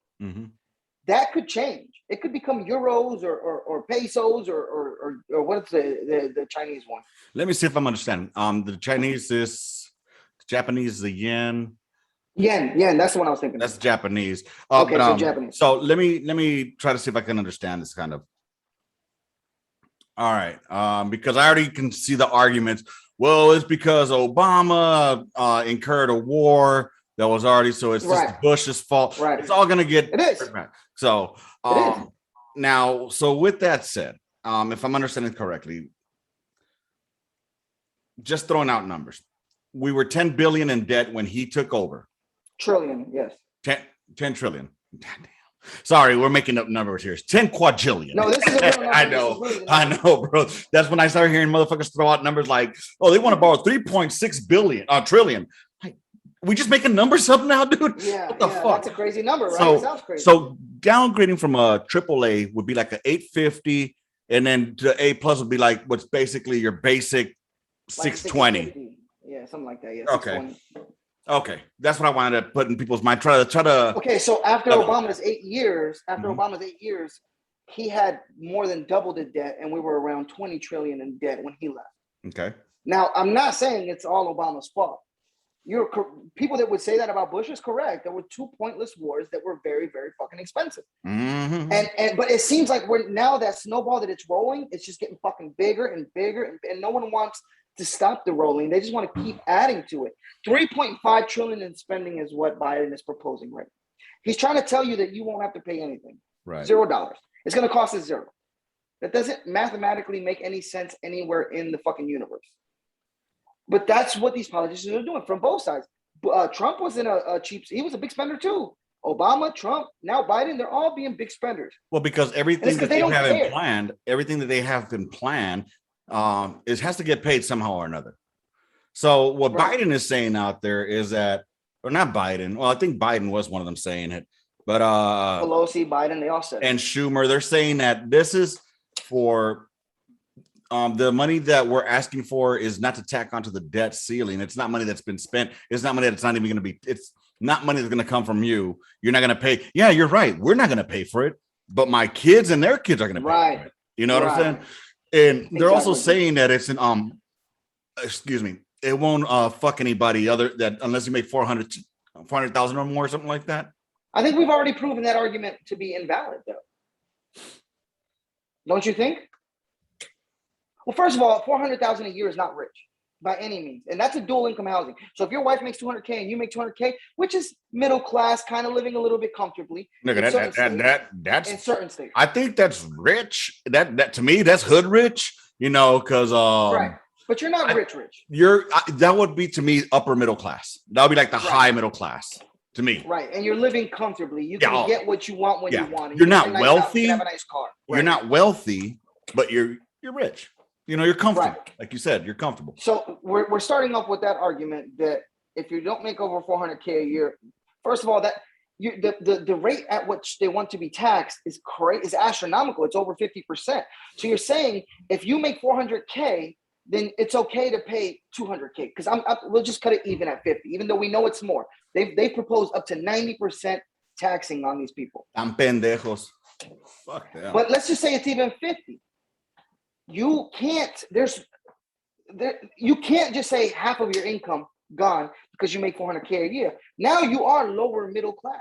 That could change. It could become euros or pesos or what's the Chinese one. Let me see if I'm understanding. The Chinese is, the Japanese is the yen. Yen. That's the one I was thinking. That's Japanese. Okay, so Japanese. So let me try to see if I can understand this kind of. All right, because I already can see the arguments. Well, it's because Obama incurred a war that was already, so it's just Bush's fault. Right. It's all gonna get. It is. So now, so with that said, if I'm understanding correctly, just throwing out numbers, we were 10 billion in debt when he took over. Trillion, yes. 10 trillion. Goddamn. Sorry, we're making up numbers here. It's 10 quadrillion. No, this is a real number. I know, bro. That's when I started hearing motherfuckers throw out numbers like, oh, they want to borrow 3.6 trillion. Like, we just making numbers up now, dude? Yeah, what the fuck? That's a crazy number, right? It sounds crazy. So downgrading from a AAA would be like an 850, and then to A+ would be like what's basically your basic 620. Yeah, something like that. Yeah. Okay. Okay, that's what I wanted to put in people's mind. Try to. Okay, so after Obama's 8 years, he had more than double the debt, and we were around 20 trillion in debt when he left. Okay. Now, I'm not saying it's all Obama's fault. People that would say that about Bush is correct. There were 2 pointless wars that were very, very fucking expensive. But it seems like we're now that snowball that it's rolling, it's just getting fucking bigger and bigger, and no one wants to stop the rolling. They just want to keep adding to it. 3.5 trillion in spending is what Biden is proposing right now. He's trying to tell you that you won't have to pay anything. Right. $0. It's going to cost us zero. That doesn't mathematically make any sense anywhere in the fucking universe. But that's what these politicians are doing from both sides. Trump wasn't a cheap. He was a big spender too. Obama, Trump, now Biden, they're all being big spenders. Well, because everything that they have been planned, has to get paid somehow or another. So what Biden is saying out there is that, or not Biden. Well, I think Biden was one of them saying it, but Pelosi, Biden, they all said it. And Schumer, they're saying that this is for the money that we're asking for is not to tack onto the debt ceiling. It's not money that's been spent. It's not money that's not even going to be. It's not money that's going to come from you. You're not going to pay. Yeah, you're right. We're not going to pay for it, but my kids and their kids are going to pay for it. You know what I'm saying? And they're also saying that it's an it won't fuck anybody other that unless you make 400,000 or more or something like that. I think we've already proven that argument to be invalid, though. Don't you think? Well, first of all, $400,000 a year is not rich by any means, and that's a dual income housing. So if your wife makes $200K and you make $200K, which is middle class, kind of living a little bit comfortably, Look in at certain that's in certain states, I think that's rich. That to me, that's hood rich. Because right? But you're not rich. that would be to me upper middle class. That would be like the high middle class to me. Right, and you're living comfortably. You can get what you want when you want. You're not wealthy. You can have a nice car. Right. You're not wealthy, but you're rich. You're comfortable. Right. Like you said, you're comfortable. So we're starting off with that argument that if you don't make over $400K a year, first of all, that the rate at which they want to be taxed is astronomical. It's over 50%. So you're saying if you make $400K, then it's okay to pay $200K because we'll just cut it even at 50, even though we know it's more. They propose up to 90% taxing on these people. I'm pendejos. Fuck them. But let's just say it's even 50. You can't just say half of your income gone because you make $400K a year. Now you are lower middle class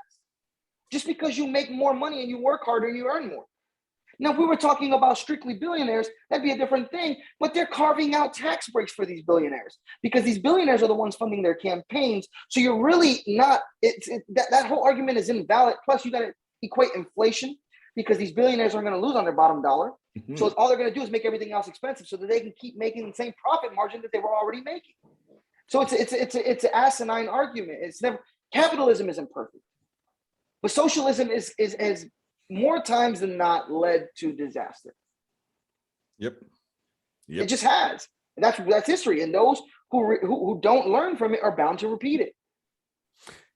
just because you make more money and you work harder and you earn more. Now, if we were talking about strictly billionaires, that'd be a different thing, but they're carving out tax breaks for these billionaires because these billionaires are the ones funding their campaigns. So you're really not, that whole argument is invalid. Plus you got to equate inflation because these billionaires are going to lose on their bottom dollar. Mm-hmm. So all they're going to do is make everything else expensive so that they can keep making the same profit margin that they were already making. So it's an asinine argument. It's never, capitalism isn't perfect, but socialism is more times than not led to disaster. Yep. It just has. That's history. And those who don't learn from it are bound to repeat it.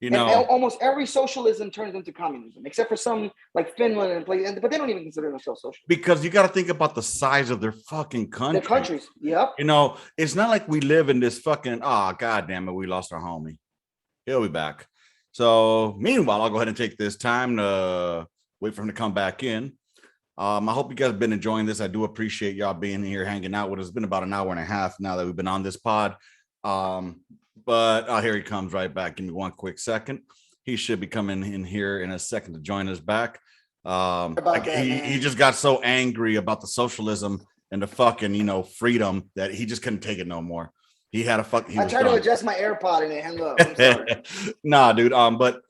And almost every socialism turns into communism, except for some like Finland and places, but they don't even consider themselves social. Because you got to think about the size of their fucking country. Their countries, yep. It's not like we live in this fucking, God damn it, we lost our homie. He'll be back. So meanwhile, I'll go ahead and take this time to wait for him to come back in. I hope you guys have been enjoying this. I do appreciate y'all being here, hanging out with us. It's been about an hour and a half now that we've been on this pod. But here he comes right back. Give me one quick second. He should be coming in here in a second to join us back. He just got so angry about the socialism and the fucking, freedom that he just couldn't take it no more. He had a fuck. I tried to adjust my AirPod and it hung up. I'm sorry. Nah, dude. But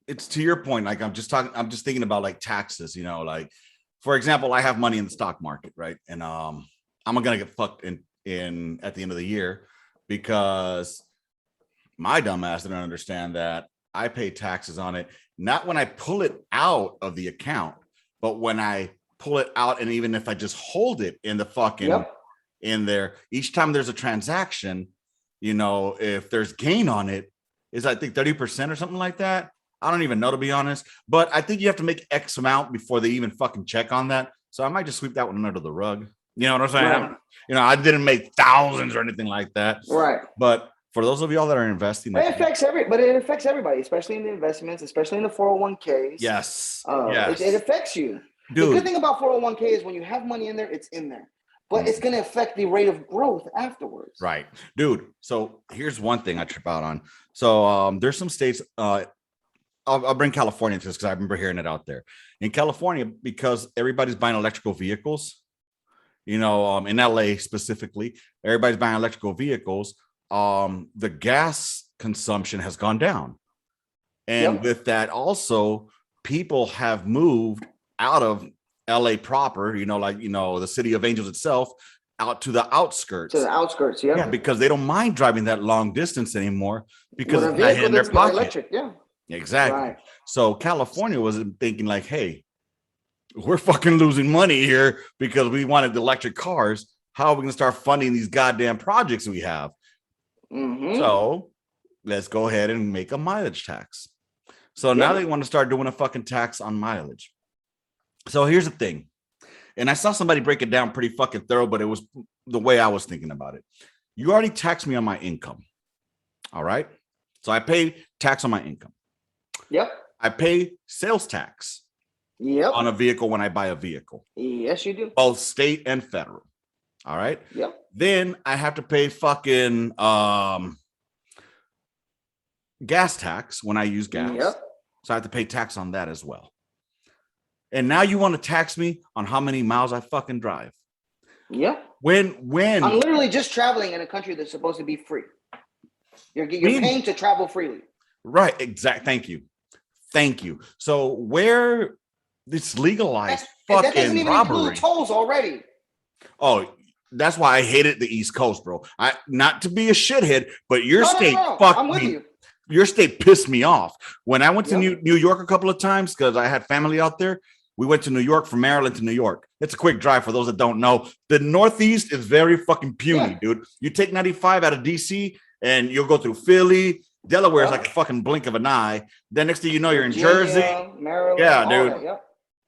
it's to your point. Like I'm just thinking about like taxes, like for example, I have money in the stock market, right? And I'm gonna get fucked in at the end of the year because my dumb ass didn't understand that I pay taxes on it, not when I pull it out of the account, but when I pull it out. And even if I just hold it in the fucking in there, each time there's a transaction, if there's gain on it, is I think 30% or something like that. I don't even know, to be honest, but I think you have to make X amount before they even fucking check on that. So I might just sweep that one under the rug. You know what I'm saying? Right. I didn't make thousands or anything like that. Right. But for those of y'all that are investing, it affects everybody, especially in the investments, especially in the 401ks. Yes. It affects you. Dude. The good thing about 401k is when you have money in there, it's in there. But it's going to affect the rate of growth afterwards. Right. Dude. So here's one thing I trip out on. So there's some states, I'll bring California to this because I remember hearing it out there. In California, because everybody's buying electrical vehicles, in LA specifically, everybody's buying electrical vehicles. The gas consumption has gone down. And with that also, people have moved out of LA proper, the city of Angels itself, out to the outskirts. Yeah, because they don't mind driving that long distance anymore because it's not in their pocket. Electric, exactly. Right. So California was thinking like, hey, we're fucking losing money here because we wanted electric cars. How are we going to start funding these goddamn projects we have? Mm-hmm. So let's go ahead and make a mileage tax. So now they want to start doing a fucking tax on mileage. So here's the thing. And I saw somebody break it down pretty fucking thorough, but it was the way I was thinking about it. You already taxed me on my income. All right. So I pay tax on my income. Yep. I pay sales tax. Yep. On a vehicle when I buy a vehicle. Yes, you do. Both state and federal. All right. Yep. Then I have to pay fucking gas tax when I use gas. Yep. So I have to pay tax on that as well. And now you want to tax me on how many miles I fucking drive. Yep. When I'm literally just traveling in a country that's supposed to be free. You're paying to travel freely. Right. Exact. Thank you. So where it's legalized fucking that doesn't even robbery. include tolls already. Oh, that's why I hated the East Coast, bro. I not to be a shithead, but your state I'm with you. Your state pissed me off. When I went to New York a couple of times because I had family out there, we went to New York from Maryland to New York. It's a quick drive for those that don't know. The Northeast is very fucking puny, dude. You take 95 out of DC and you'll go through Philly. Delaware is like a fucking blink of an eye. Then next thing you know, you're in Jersey. Maryland. Yeah, dude. That, yep.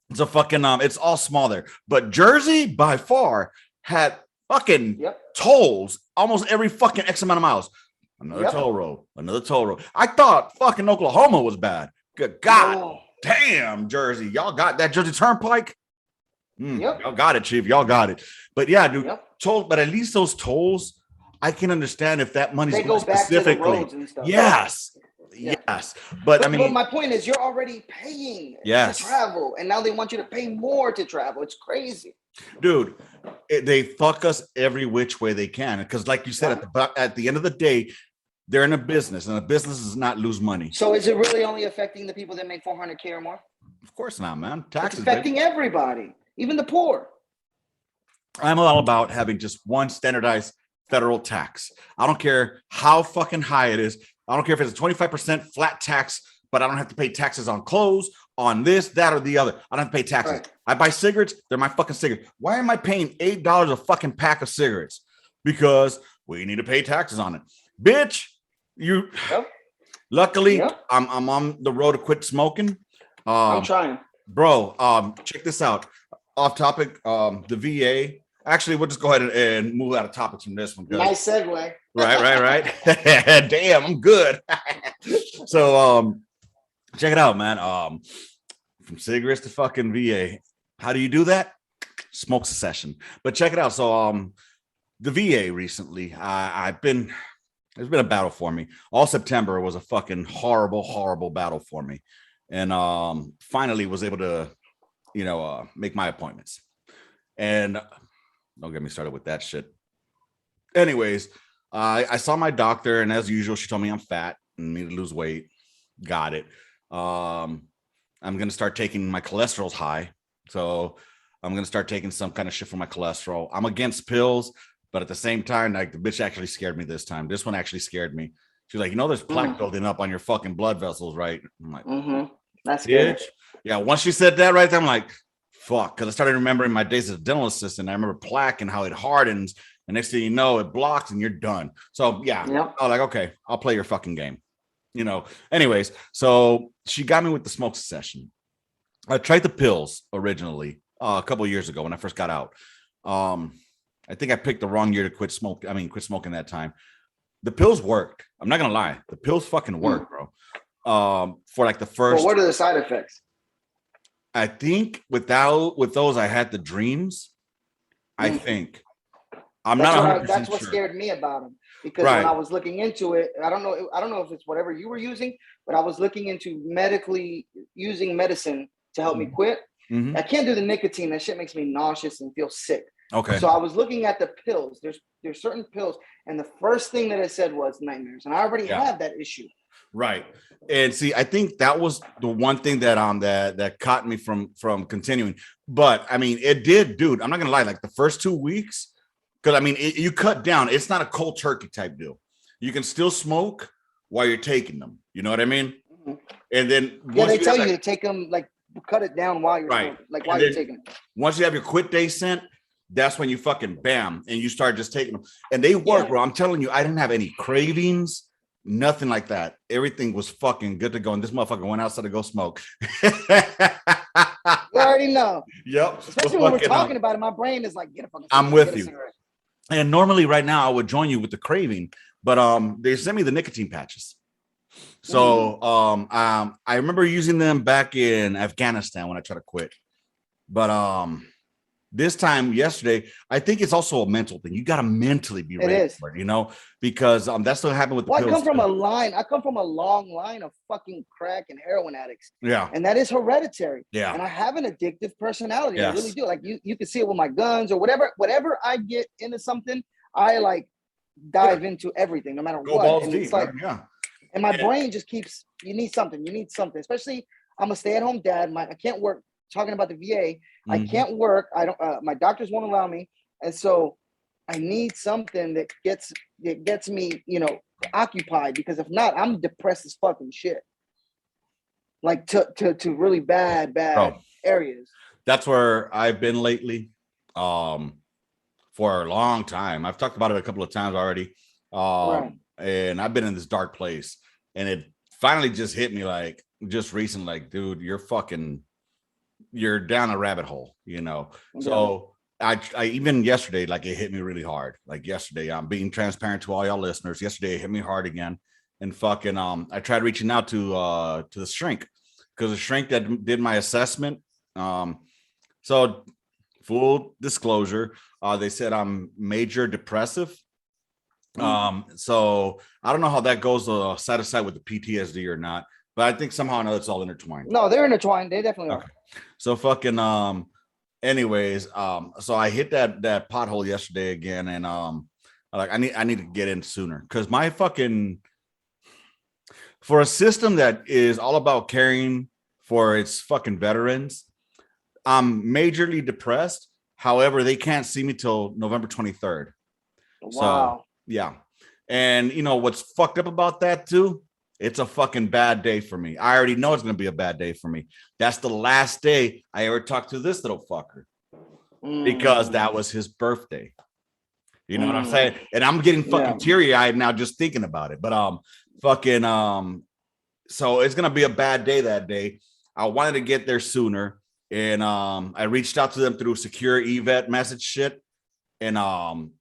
It's a fucking it's all small there. But Jersey by far had fucking tolls almost every fucking X amount of miles. Another toll road. I thought fucking Oklahoma was bad. Good God damn, Jersey. Y'all got that Jersey Turnpike? Y'all got it, Chief. Y'all got it. But yeah, dude, toll, but at least those tolls, I can understand if that money's they go back to the roads and stuff. Yes. But I mean, my point is you're already paying to travel, and now they want you to pay more to travel. It's crazy. Dude, they fuck us every which way they can. Because like you said, at the end of the day, they're in a business, and a business does not lose money. So is it really only affecting the people that make $400K or more? Of course not, man. Taxes it's affecting everybody, even the poor. I'm all about having just one standardized federal tax. I don't care how fucking high it is. I don't care if it's a 25% flat tax, but I don't have to pay taxes on clothes, on this, that, or the other. I don't have to pay taxes. Right. I buy cigarettes. They're my fucking cigarettes. Why am I paying $8 a fucking pack of cigarettes? Because we need to pay taxes on it. Bitch, you. Luckily, I'm on the road to quit smoking. I'm trying. Bro, check this out. Off topic, the VA. Actually, we'll just go ahead and move out of topics from this one. Nice segue. Right. Damn, I'm good. So, check it out, man. From cigarettes to fucking VA. How do you do that? Smoke cessation. But check it out. So, the VA recently, it's been a battle for me. All September was a fucking horrible battle for me. And finally was able to, make my appointments. And don't get me started with that shit. Anyways, I saw my doctor, and as usual, she told me I'm fat and need to lose weight. Got it. I'm going to start taking my cholesterol's high. So I'm going to start taking some kind of shit for my cholesterol. I'm against pills, but at the same time, like the bitch actually scared me this time. This one actually scared me. She's like, there's plaque building up on your fucking blood vessels, right? I'm like, that's good. Yeah. Once she said that right there, I'm like, fuck. Because I started remembering my days as a dental assistant. I remember plaque and how it hardens. And next thing you know, it blocks and you're done. So yeah, I was like, okay, I'll play your fucking game. Anyways, so she got me with the smoke cessation. I tried the pills originally a couple of years ago when I first got out. I think I picked the wrong year to quit smoking that time. The pills worked. I'm not gonna lie. The pills fucking work, bro. For like the first. Well, what are the side effects? I think with those, I had the dreams. I think. That's what scared me about them. Because when I was looking into it, I don't know if it's whatever you were using, but I was looking into using medicine to help me quit. I can't do the nicotine. That shit makes me nauseous and feel sick. Okay. So I was looking at the pills. There's certain pills, and the first thing that it said was nightmares, and I already have that issue. Right. And see, I think that was the one thing that caught me from continuing. But I mean, it did, dude. I'm not gonna lie. Like the first 2 weeks, because I mean, you cut down. It's not a cold turkey type deal. You can still smoke while you're taking them. You know what I mean? And then they tell you to take them, like cut it down while you're while you're taking it. Once you have your quit day sent, that's when you fucking bam and you start just taking them. And they work, bro. I'm telling you, I didn't have any cravings. Nothing like that. Everything was fucking good to go. And this motherfucker went outside to go smoke. You already know. Yep. Especially when we're talking about it, my brain is like, get a fucking cigarette. I'm with you. And normally right now I would join you with the craving, but they sent me the nicotine patches. So I remember using them back in Afghanistan when I tried to quit. But this time yesterday, I think it's also a mental thing. You got to mentally be ready for it, you know, because that's what happened with the pills. I come from a long line of fucking crack and heroin addicts. Yeah. And that is hereditary. Yeah. And I have an addictive personality. Yes. I really do. Like you can see it with my guns or whatever I get into something, I like dive into everything, no matter what. And it's like, and my brain just keeps, you need something, especially I'm a stay-at-home dad. I can't work. Talking about the VA, I can't work. I don't. My doctors won't allow me, and so I need something that gets me, you know, occupied. Because if not, I'm depressed as fucking shit. Like to really bad areas. That's where I've been lately. For a long time, I've talked about it a couple of times already. And I've been in this dark place, and it finally just hit me like just recently, like, dude, you're down a rabbit hole, you know. So I even yesterday, like, it hit me really hard. Like yesterday, I'm being transparent to all y'all listeners. Yesterday it hit me hard again, and fucking I tried reaching out to the shrink, because the shrink that did my assessment. So full disclosure, they said I'm major depressive. So I don't know how that goes side to side with the PTSD or not, but I think somehow or another it's all intertwined. No, they're intertwined. They definitely are. So fucking anyways, so I hit that pothole yesterday again, and I need to get in sooner, because my fucking, for a system that is all about caring for its fucking veterans, I'm majorly depressed. However, they can't see me till November 23rd. Wow. So yeah. And you know what's fucked up about that too? It's a fucking bad day for me. I already know it's going to be a bad day for me. That's the last day I ever talked to this little fucker, because that was his birthday. You know what I'm saying? And I'm getting fucking teary-eyed now just thinking about it. But so it's going to be a bad day that day. I wanted to get there sooner, and I reached out to them through secure eVet message shit, and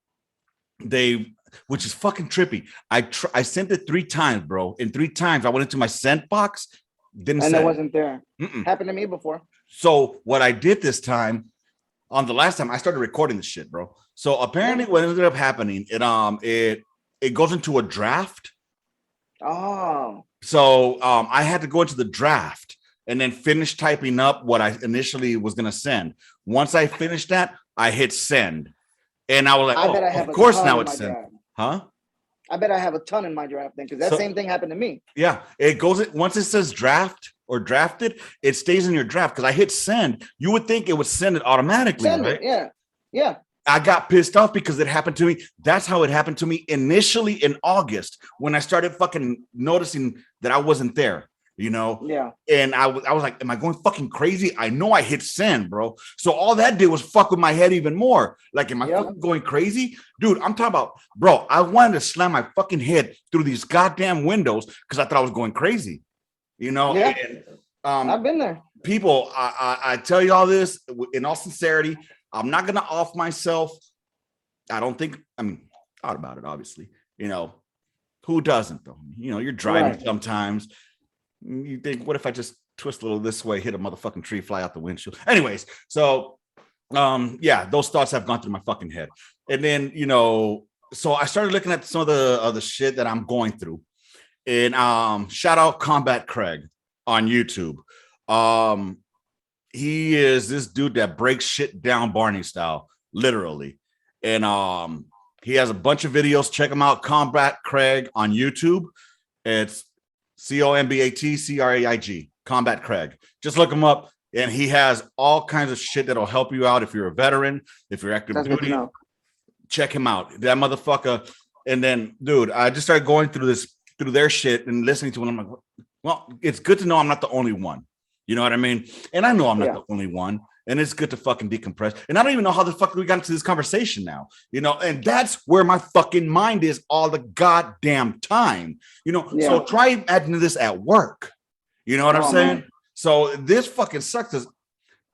which is fucking trippy. I sent it 3 times, bro. And 3 times I went into my sent box, and it wasn't there. Happened to me before. So what I did this time, on the last time, I started recording the shit, bro. So apparently what ended up happening, it goes into a draft. Oh. So I had to go into the draft and then finish typing up what I initially was going to send. Once I finished that, I hit send. And I was like, of course now it's sent. Huh? I bet I have a ton in my draft then, because that same thing happened to me. Yeah, it goes, once it says draft or drafted, it stays in your draft. Because I hit send, you would think it would send it automatically, right? Yeah. I got pissed off because it happened to me. That's how it happened to me initially in August, when I started fucking noticing that I wasn't there. You know? Yeah. And I was like, am I going fucking crazy? I know I hit send, bro. So all that did was fuck with my head even more. Like, am I fucking going crazy? Dude, I'm talking about, bro, I wanted to slam my fucking head through these goddamn windows because I thought I was going crazy. You know? Yeah. And, I've been there. People, I tell you all this in all sincerity. I'm not going to off myself. I don't think, thought about it, obviously. You know, who doesn't, though? You know, you're driving sometimes. You think, what if I just twist a little this way, hit a motherfucking tree, fly out the windshield? Anyways, so those thoughts have gone through my fucking head. And then, you know, so I started looking at some of the shit that I'm going through. And shout out Combat Craig on YouTube. He is this dude that breaks shit down Barney style, literally. And he has a bunch of videos. Check him out, Combat Craig on YouTube. It's COMBATCRAIG, Combat Craig. Just look him up, and he has all kinds of shit that'll help you out if you're a veteran, if you're active duty. Check him out, that motherfucker. And then, dude, I just started going through their shit and listening to it. I'm like, well, it's good to know I'm not the only one. You know what I mean? And I know I'm not the only one. And it's good to fucking decompress. And I don't even know how the fuck we got into this conversation now, you know, and that's where my fucking mind is all the goddamn time, you know. So try adding this at work. You know what I'm saying? Man. So this fucking sucks, because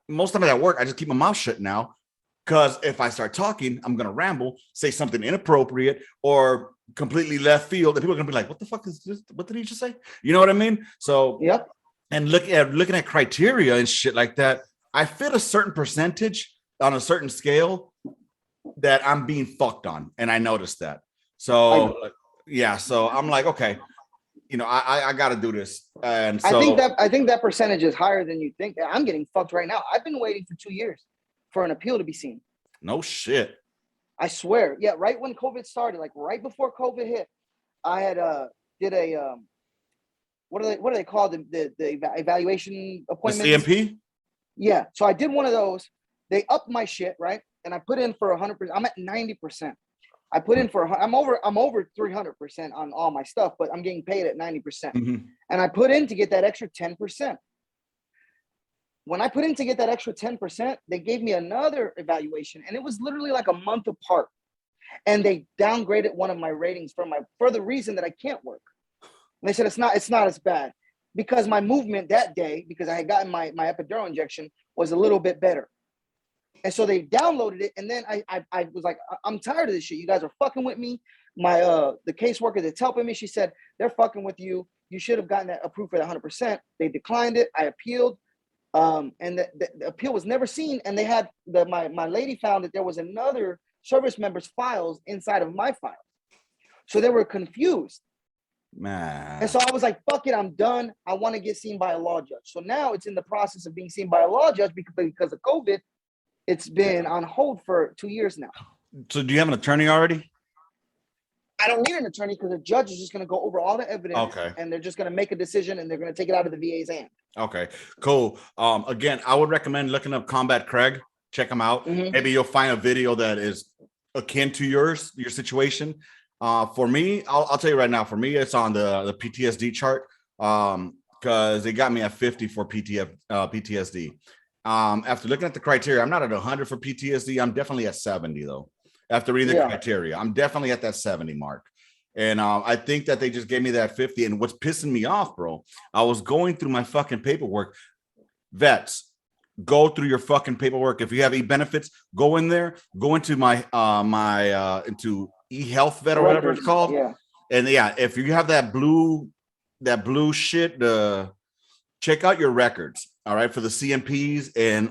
most of it at work, I just keep my mouth shut now, because if I start talking, I'm going to ramble, say something inappropriate or completely left field, and people are going to be like, what the fuck is this? What did he just say? You know what I mean? So, and looking at criteria and shit like that, I fit a certain percentage, on a certain scale that I'm being fucked on, and I noticed that. So so I'm like, okay, I got to do this, and so I think that percentage is higher than you think. I'm getting fucked right now. I've been waiting for 2 years for an appeal to be seen. no shit. I swear. Yeah, right when COVID started, like right before COVID hit, I had did a what do they call the evaluation appointments? The CMP? Yeah. So I did one of those. They upped my shit, right? And I put in for 100%. I'm at 90%. I put in for I'm over 300% on all my stuff, but I'm getting paid at 90%. Mm-hmm. And I put in to get that extra 10%. When I put in to get that extra 10%, they gave me another evaluation, and it was literally like a month apart. And they downgraded one of my ratings for the reason that I can't work. And they said it's not as bad because my movement that day, because I had gotten my epidural injection, was a little bit better. And so they downloaded it, and then I was like, I'm tired of this shit. You guys are fucking with me. My the caseworker that's helping me, she said they're fucking with you. You should have gotten that approved for the 100%. They declined it. I appealed. And the appeal was never seen. And they had my lady found that there was another service member's files inside of my file. So they were confused. Man. And so I was like, fuck it, I'm done. I want to get seen by a law judge. So now it's in the process of being seen by a law judge because of COVID. It's been on hold for 2 years now. So do you have an attorney already? I don't need an attorney because the judge is just going to go over all the evidence. Okay. And they're just going to make a decision, and they're going to take it out of the VA's hand. Okay, cool. Again, I would recommend looking up Combat Craig. Check him out. Mm-hmm. Maybe you'll find a video that is akin to your situation. For me, I'll tell you right now, for me, it's on the PTSD chart because they got me at 50 for PTSD. After looking at the criteria, I'm not at 100 for PTSD. I'm definitely at 70 though. After reading the criteria, I'm definitely at that 70 mark. And I think that they just gave me that 50. And what's pissing me off, bro, I was going through my fucking paperwork. Vets, go through your fucking paperwork. If you have e-benefits, go in there, go into my into e-health vet or whatever it's called. Yeah. And if you have that blue shit, check out your records. All right, for the CMPs and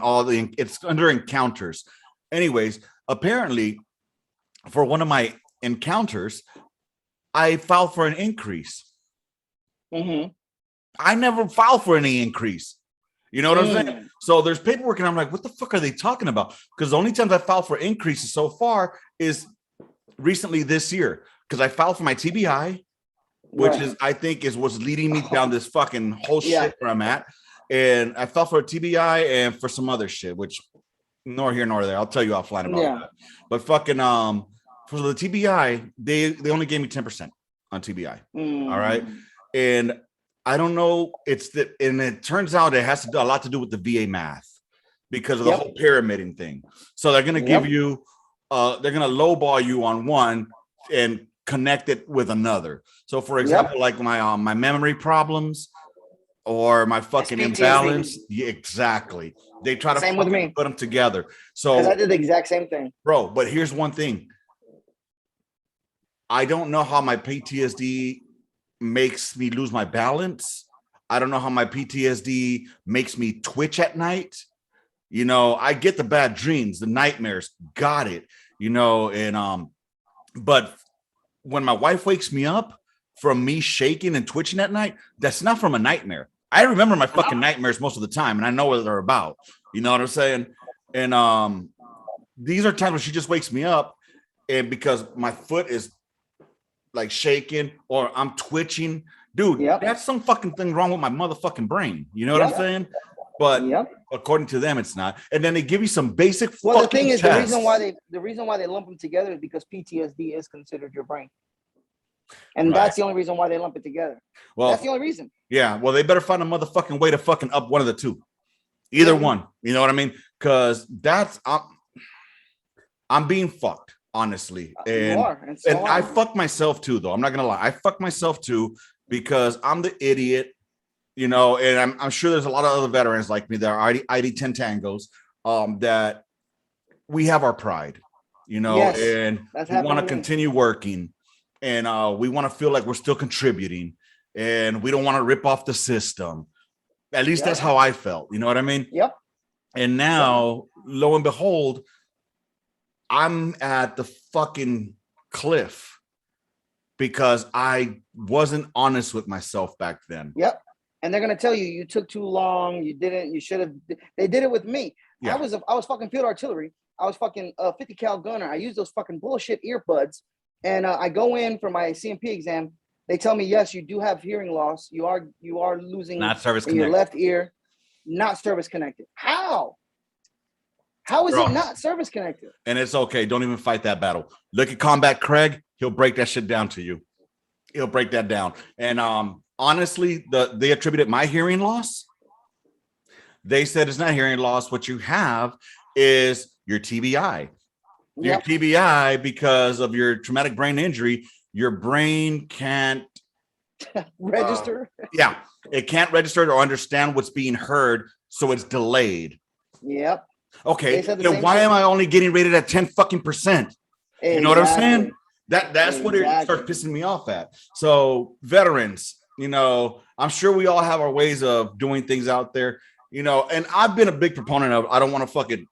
it's under encounters. Anyways, apparently for one of my encounters, I filed for an increase. Mm-hmm. I never filed for any increase. You know what I'm saying? So there's paperwork, and I'm like, what the fuck are they talking about? Because the only times I filed for increases so far is recently this year, because I filed for my TBI, which is, I think, is what's leading me down this fucking whole shit where I'm at. And I filed for a TBI and for some other shit, which nor here nor there. I'll tell you offline about that. But fucking for the TBI, they only gave me 10% on TBI. All right. And I don't know. And it turns out it has to do a lot to do with the VA math because of the whole pyramiding thing. So they're going to give you, they're going to lowball you on one and connect it with another. So for example, like my memory problems or my fucking imbalance. Yeah, exactly. They try to put them together. So I did the exact same thing. Bro, but here's one thing. I don't know how my PTSD makes me lose my balance. I don't know how my PTSD makes me twitch at night. You know, I get the bad dreams, the nightmares, got it, you know, and but when my wife wakes me up from me shaking and twitching at night, that's not from a nightmare. I remember my fucking nightmares most of the time, and I know what they're about. You know what I'm saying? And these are times when she just wakes me up, and because my foot is like shaking or I'm twitching, dude, that's some fucking thing wrong with my motherfucking brain. You know what I'm saying? But according to them, it's not. And then they give you some basic. Well, the thing is, the reason why they lump them together is because PTSD is considered your brain. And that's the only reason why they lump it together. Well, that's the only reason. Yeah. Well, they better find a motherfucking way to fucking up one of the two. Either one. You know what I mean? Because I'm being fucked, honestly. And I fucked myself too, though. I'm not gonna lie. I fucked myself too because I'm the idiot, you know, and I'm sure there's a lot of other veterans like me that are ID 10 tangos, that we have our pride, you know, and we want to continue working. And we want to feel like we're still contributing, and we don't want to rip off the system. At least that's how I felt. You know what I mean? Yep. And now, lo and behold, I'm at the fucking cliff because I wasn't honest with myself back then. Yep. And they're gonna tell you you took too long. You didn't. You should have. They did it with me. Yeah. I was fucking field artillery. I was fucking 50 cal gunner. I used those fucking bullshit earbuds, and I go in for my CMP exam. They tell me yes, you do have hearing loss. You are losing Not service in your connected. left ear, not service connected. How? How is Bro. it not service connected? And it's okay. Don't even fight that battle. Look at Combat Craig. He'll break that shit down to you. He'll break that down. And honestly, they attributed my hearing loss. They said it's not hearing loss. What you have is your TBI. Your Yep. TBI, because of your traumatic brain injury, your brain can't Register. Yeah, it can't register or understand what's being heard, so it's delayed. Yep. Okay, They said the then same why thing. am I only getting rated at 10 fucking percent? You know what I'm saying? That's what it starts Exactly. pissing me off at. So veterans, I'm sure we all have our ways of doing things out there, and I've been a big proponent of, I don't want to fucking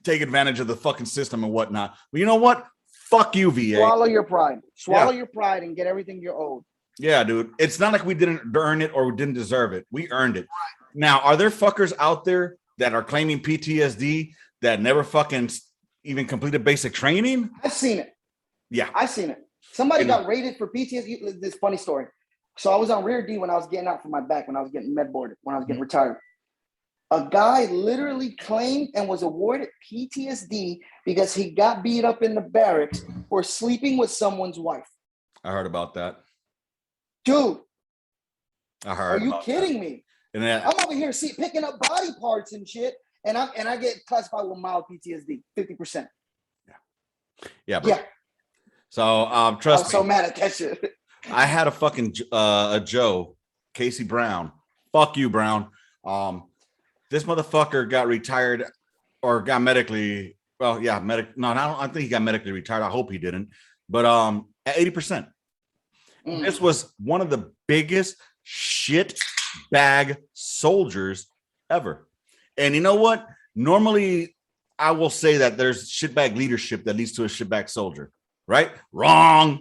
take advantage of the fucking system and whatnot. But you know what? Fuck you, VA. Swallow your pride. Swallow Yeah. your pride and get everything you're owed. Yeah, dude. It's not like we didn't earn it or we didn't deserve it. We earned it. Now, are there fuckers out there that are claiming PTSD that never fucking even completed basic training? I've seen it. Yeah. I've seen it. Somebody got rated for PTSD. This funny story. So I was on rear D when I was getting out from my back, when I was getting med boarded, when I was getting retired. A guy literally claimed and was awarded PTSD because he got beat up in the barracks for sleeping with someone's wife. I heard about that. Dude, I heard. are you kidding me? And then, I'm over here picking up body parts and shit, and I get classified with mild PTSD, 50%. yeah, bro. Yeah. So I'm trust me. so mad at that shit. I had a fucking a Joe, Casey Brown. Fuck you, Brown. This motherfucker got retired or got medically. Well, yeah, No, I think he got medically retired. I hope he didn't. But at 80%. This was one of the biggest shit bag soldiers ever. And you know what? Normally, I will say that there's shitbag leadership that leads to a shitbag soldier, right? Wrong.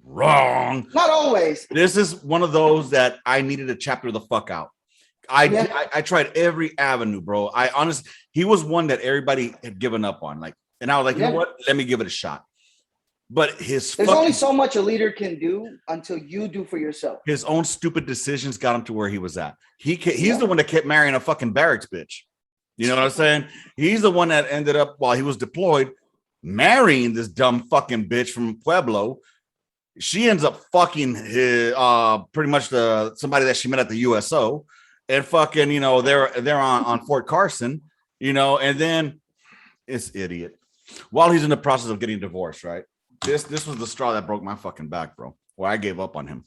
Not always. This is one of those that I needed to chapter the fuck out. I tried every avenue, bro. He was one that everybody had given up on. And I was like, you know what? Let me give it a shot. But there's only so much a leader can do until you do for yourself. His own stupid decisions got him to where he was at. He's the one that kept marrying a fucking barracks bitch. You know what I'm saying? He's the one that ended up, while he was deployed, marrying this dumb fucking bitch from Pueblo. She ends up fucking pretty much somebody that she met at the USO, and fucking, they're on Fort Carson, and then it's idiot. While he's in the process of getting divorced, right? This was the straw that broke my fucking back, bro. Where I gave up on him.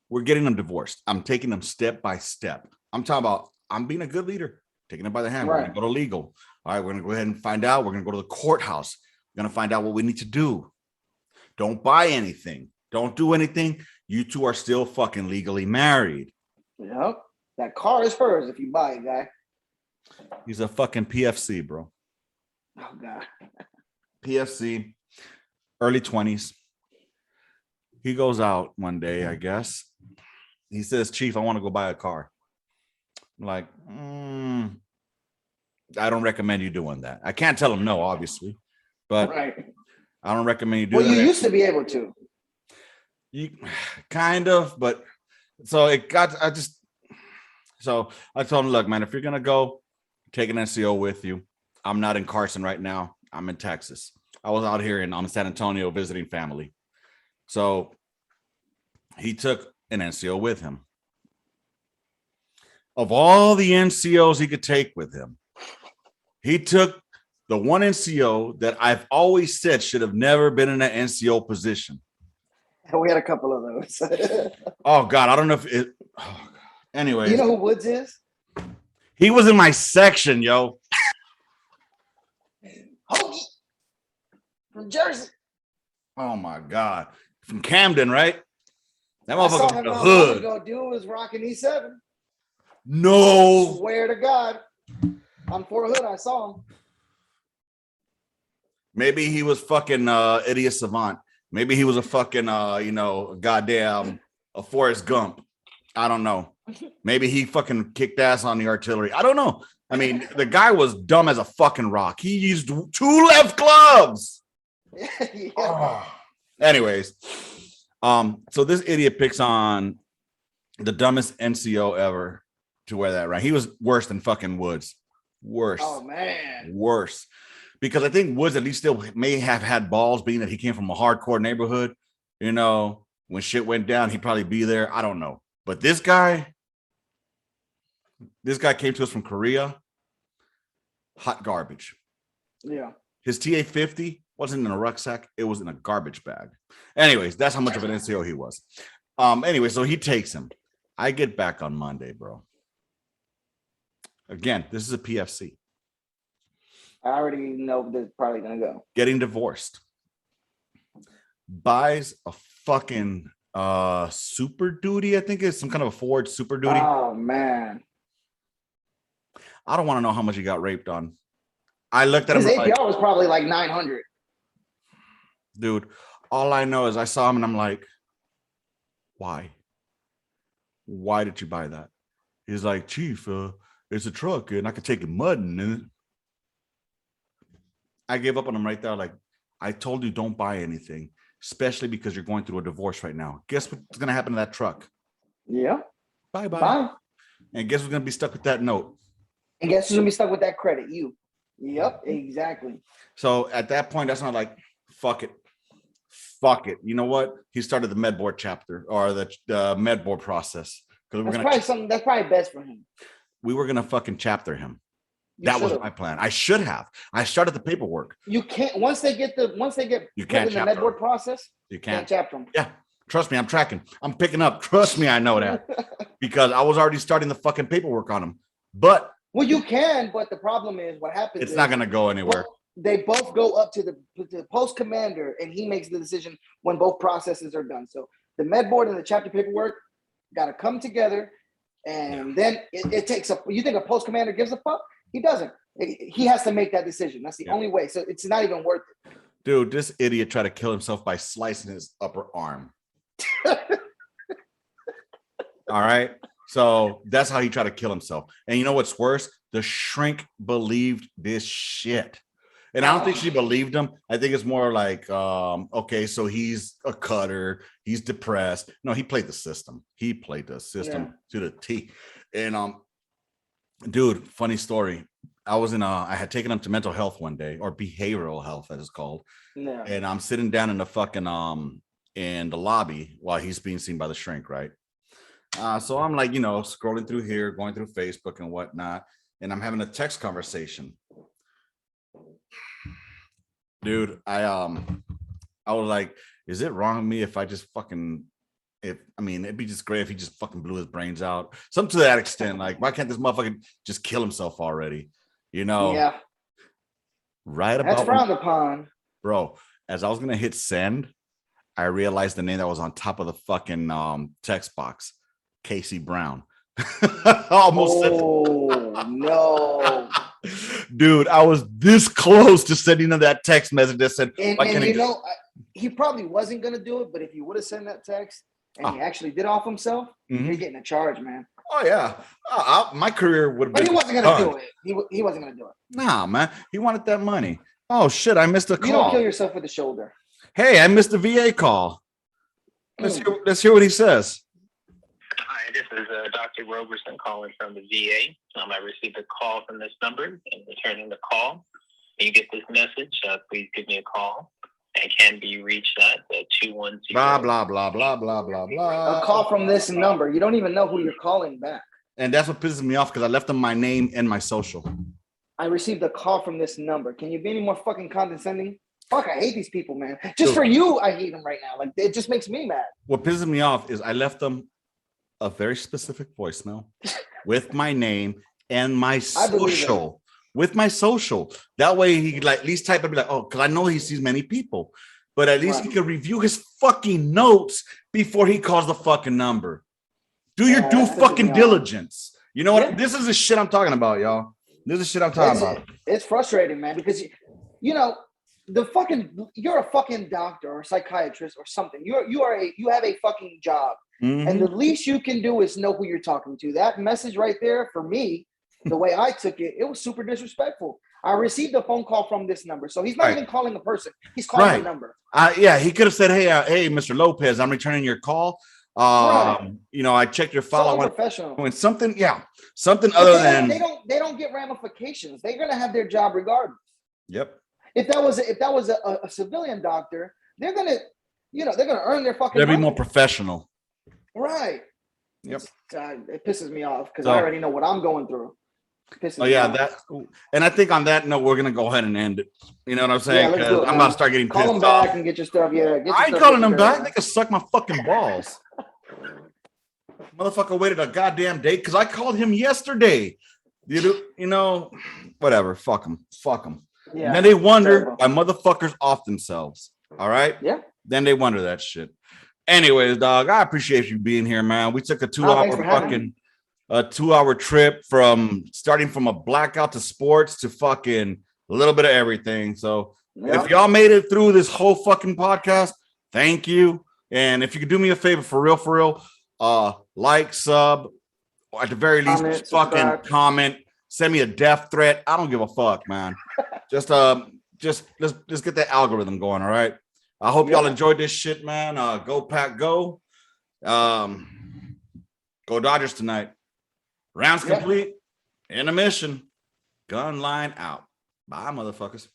We're getting them divorced. I'm taking them step by step. I'm talking about, I'm being a good leader, taking them by the hand. Right. We're going to go to legal. All right, we're going to go ahead and find out. We're going to go to the courthouse. We're going to find out what we need to do. Don't buy anything. Don't do anything. You two are still fucking legally married. Yep. That car is hers if you buy it, guy. He's a fucking PFC, bro. Oh, God. PFC, early 20s. He goes out one day, I guess. He says, Chief, I want to go buy a car. I'm like, I don't recommend you doing that. I can't tell him no, obviously, but right. I don't recommend you do that. Well, you used to be able to. You kind of, but so it got, so I told him, look, man, if you're going to go, take an NCO with you. I'm not in Carson right now. I'm in Texas. I was out here in San Antonio visiting family. So he took an NCO with him. Of all the NCOs he could take with him, he took the one NCO that I've always said should have never been in an NCO position. We had a couple of those. Oh, God. I don't know if it. Oh, anyway. You know who Woods is? He was in my section, yo. Hoagie from Jersey. Oh, my God. From Camden, right? That I saw motherfucker him from the not hood. long ago. Dude was rocking E7. No. Swear to God. On Fort Hood, I saw him. Maybe he was fucking idiot savant. Maybe he was a fucking goddamn a Forrest Gump. I don't know. Maybe he fucking kicked ass on the artillery. I don't know. I mean, the guy was dumb as a fucking rock. He used 2 left gloves. Yeah. Oh. Anyways, so this idiot picks on the dumbest NCO ever to wear that, right? He was worse than fucking Woods. Worse. Oh man. Worse. Because I think Woods at least still may have had balls, being that he came from a hardcore neighborhood. You know, when shit went down, he'd probably be there. I don't know. But this guy came to us from Korea. Hot garbage. Yeah. His TA-50 wasn't in a rucksack. It was in a garbage bag. Anyways, that's how much of an NCO he was. Anyway, so he takes him. I get back on Monday, bro. Again, this is a PFC. I already know this is probably gonna go. Getting divorced. Buys a fucking Super Duty. I think it's some kind of a Ford Super Duty. Oh man. I don't want to know how much he got raped on. I looked at him. His APR like, was probably like 900. Dude, all I know is I saw him and I'm like, why? Why did you buy that? He's like, Chief, it's a truck and I could take it mudding in it. I gave up on him right there. Like, I told you don't buy anything, especially because you're going through a divorce right now. Guess what's going to happen to that truck? Yeah. Bye-bye. Bye. And guess who's going to be stuck with that note? And guess who's gonna be stuck with that credit? You. Yep, exactly. So at that point, that's not like, fuck it. Fuck it. You know what? He started the med board chapter or the med board process. Because That's probably best for him. We were gonna fucking chapter him. That was my plan. I should have. I started the paperwork. You can't once they get you can't in the med board process. You can't chapter them. Yeah. Trust me, I'm tracking. I'm picking up. Trust me, I know that. Because I was already starting the fucking paperwork on him. But well, you can, but the problem is what happens. It's not gonna go anywhere. They both go up to the post commander, and he makes the decision when both processes are done. So the med board and the chapter paperwork got to come together, and then it takes a. You think a post commander gives a fuck? He doesn't. He has to make that decision. That's the only way. So it's not even worth it. Dude, this idiot tried to kill himself by slicing his upper arm. All right. So that's how he tried to kill himself. And you know what's worse? The shrink believed this shit. And I don't think she believed him. I think it's more like, okay, so he's a cutter. He's depressed. No, he played the system. He played the system to the T. And dude, funny story. I had taken him to mental health one day, or behavioral health, as it's called. Yeah. And I'm sitting down in the fucking in the lobby while he's being seen by the shrink, right? So I'm like, scrolling through here, going through Facebook and whatnot, and I'm having a text conversation. Dude, I was like, is it wrong of me if I just fucking it'd be just great if he just fucking blew his brains out. Something to that extent. Like, why can't this motherfucker just kill himself already? Yeah. Right about that's frowned upon. Bro, as I was gonna hit send, I realized the name that was on top of the fucking text box. Casey Brown. No. Dude, I was this close to sending him that text message that said, he probably wasn't going to do it, but if you would have sent that text and he actually did off himself, you're getting a charge, man. Oh, yeah. My career would have been. But he wasn't going to do it. He wasn't going to do it. Nah, man. He wanted that money. Oh, shit. I missed a call. You don't kill yourself with the shoulder. Hey, I missed the VA call. Let's hear what he says. Hi, this is Dr. Roberson calling from the VA. I received a call from this number and returning the call. When you get this message, please give me a call. I can be reached at 210. Blah, blah, blah, blah, blah, blah, blah. A call from this number. You don't even know who you're calling back. And that's what pisses me off because I left him my name and my social. I received a call from this number. Can you be any more fucking condescending? Fuck, I hate these people, man. Just for you, I hate them right now. Like, it just makes me mad. What pisses me off is I left them a very specific voicemail with my name and my social. With my social. That way he could at least type and be like, oh, because I know he sees many people. But at least he could review his fucking notes before he calls the fucking number. Do your due fucking diligence. You know what? This is the shit I'm talking about, y'all. This is shit I'm talking about. It's frustrating, man, because you know you're a fucking doctor or a psychiatrist or something. You have a fucking job, and the least you can do is know who you're talking to. That message right there, for me, the way I took it, it was super disrespectful. I received a phone call from this number, so he's not even calling a person; he's calling a number. Yeah, he could have said, "Hey, Mr. Lopez, I'm returning your call. You know, I checked your file. So unprofessional. When something other than they don't get ramifications. They're gonna have their job regardless. Yep. If that was a civilian doctor, they're gonna earn their fucking. They'll be money. more professional. Right. Yep. It pisses me off because I already know what I'm going through. And I think on that note, we're gonna go ahead and end it. You know what I'm saying? Yeah, I'm about to start getting call pissed them back off. and get your stuff. Yeah, I ain't calling them back. They can suck my fucking balls. Motherfucker waited a goddamn day because I called him yesterday. You know, whatever. Fuck them. Yeah. And then they wonder why motherfuckers off themselves. All right. Yeah. Then they wonder that shit. Anyways, dog, I appreciate you being here, man. We took a 2-hour trip from starting from a blackout to sports to fucking a little bit of everything. So if y'all made it through this whole fucking podcast, thank you. And if you could do me a favor, for real, like, sub, or at the very least, fucking comment, send me a death threat. I don't give a fuck, man. Just let's get that algorithm going. All right. I hope y'all enjoyed this shit, man. Go Pack, go. Go Dodgers tonight. Rounds complete. Intermission. Gun line out. Bye, motherfuckers.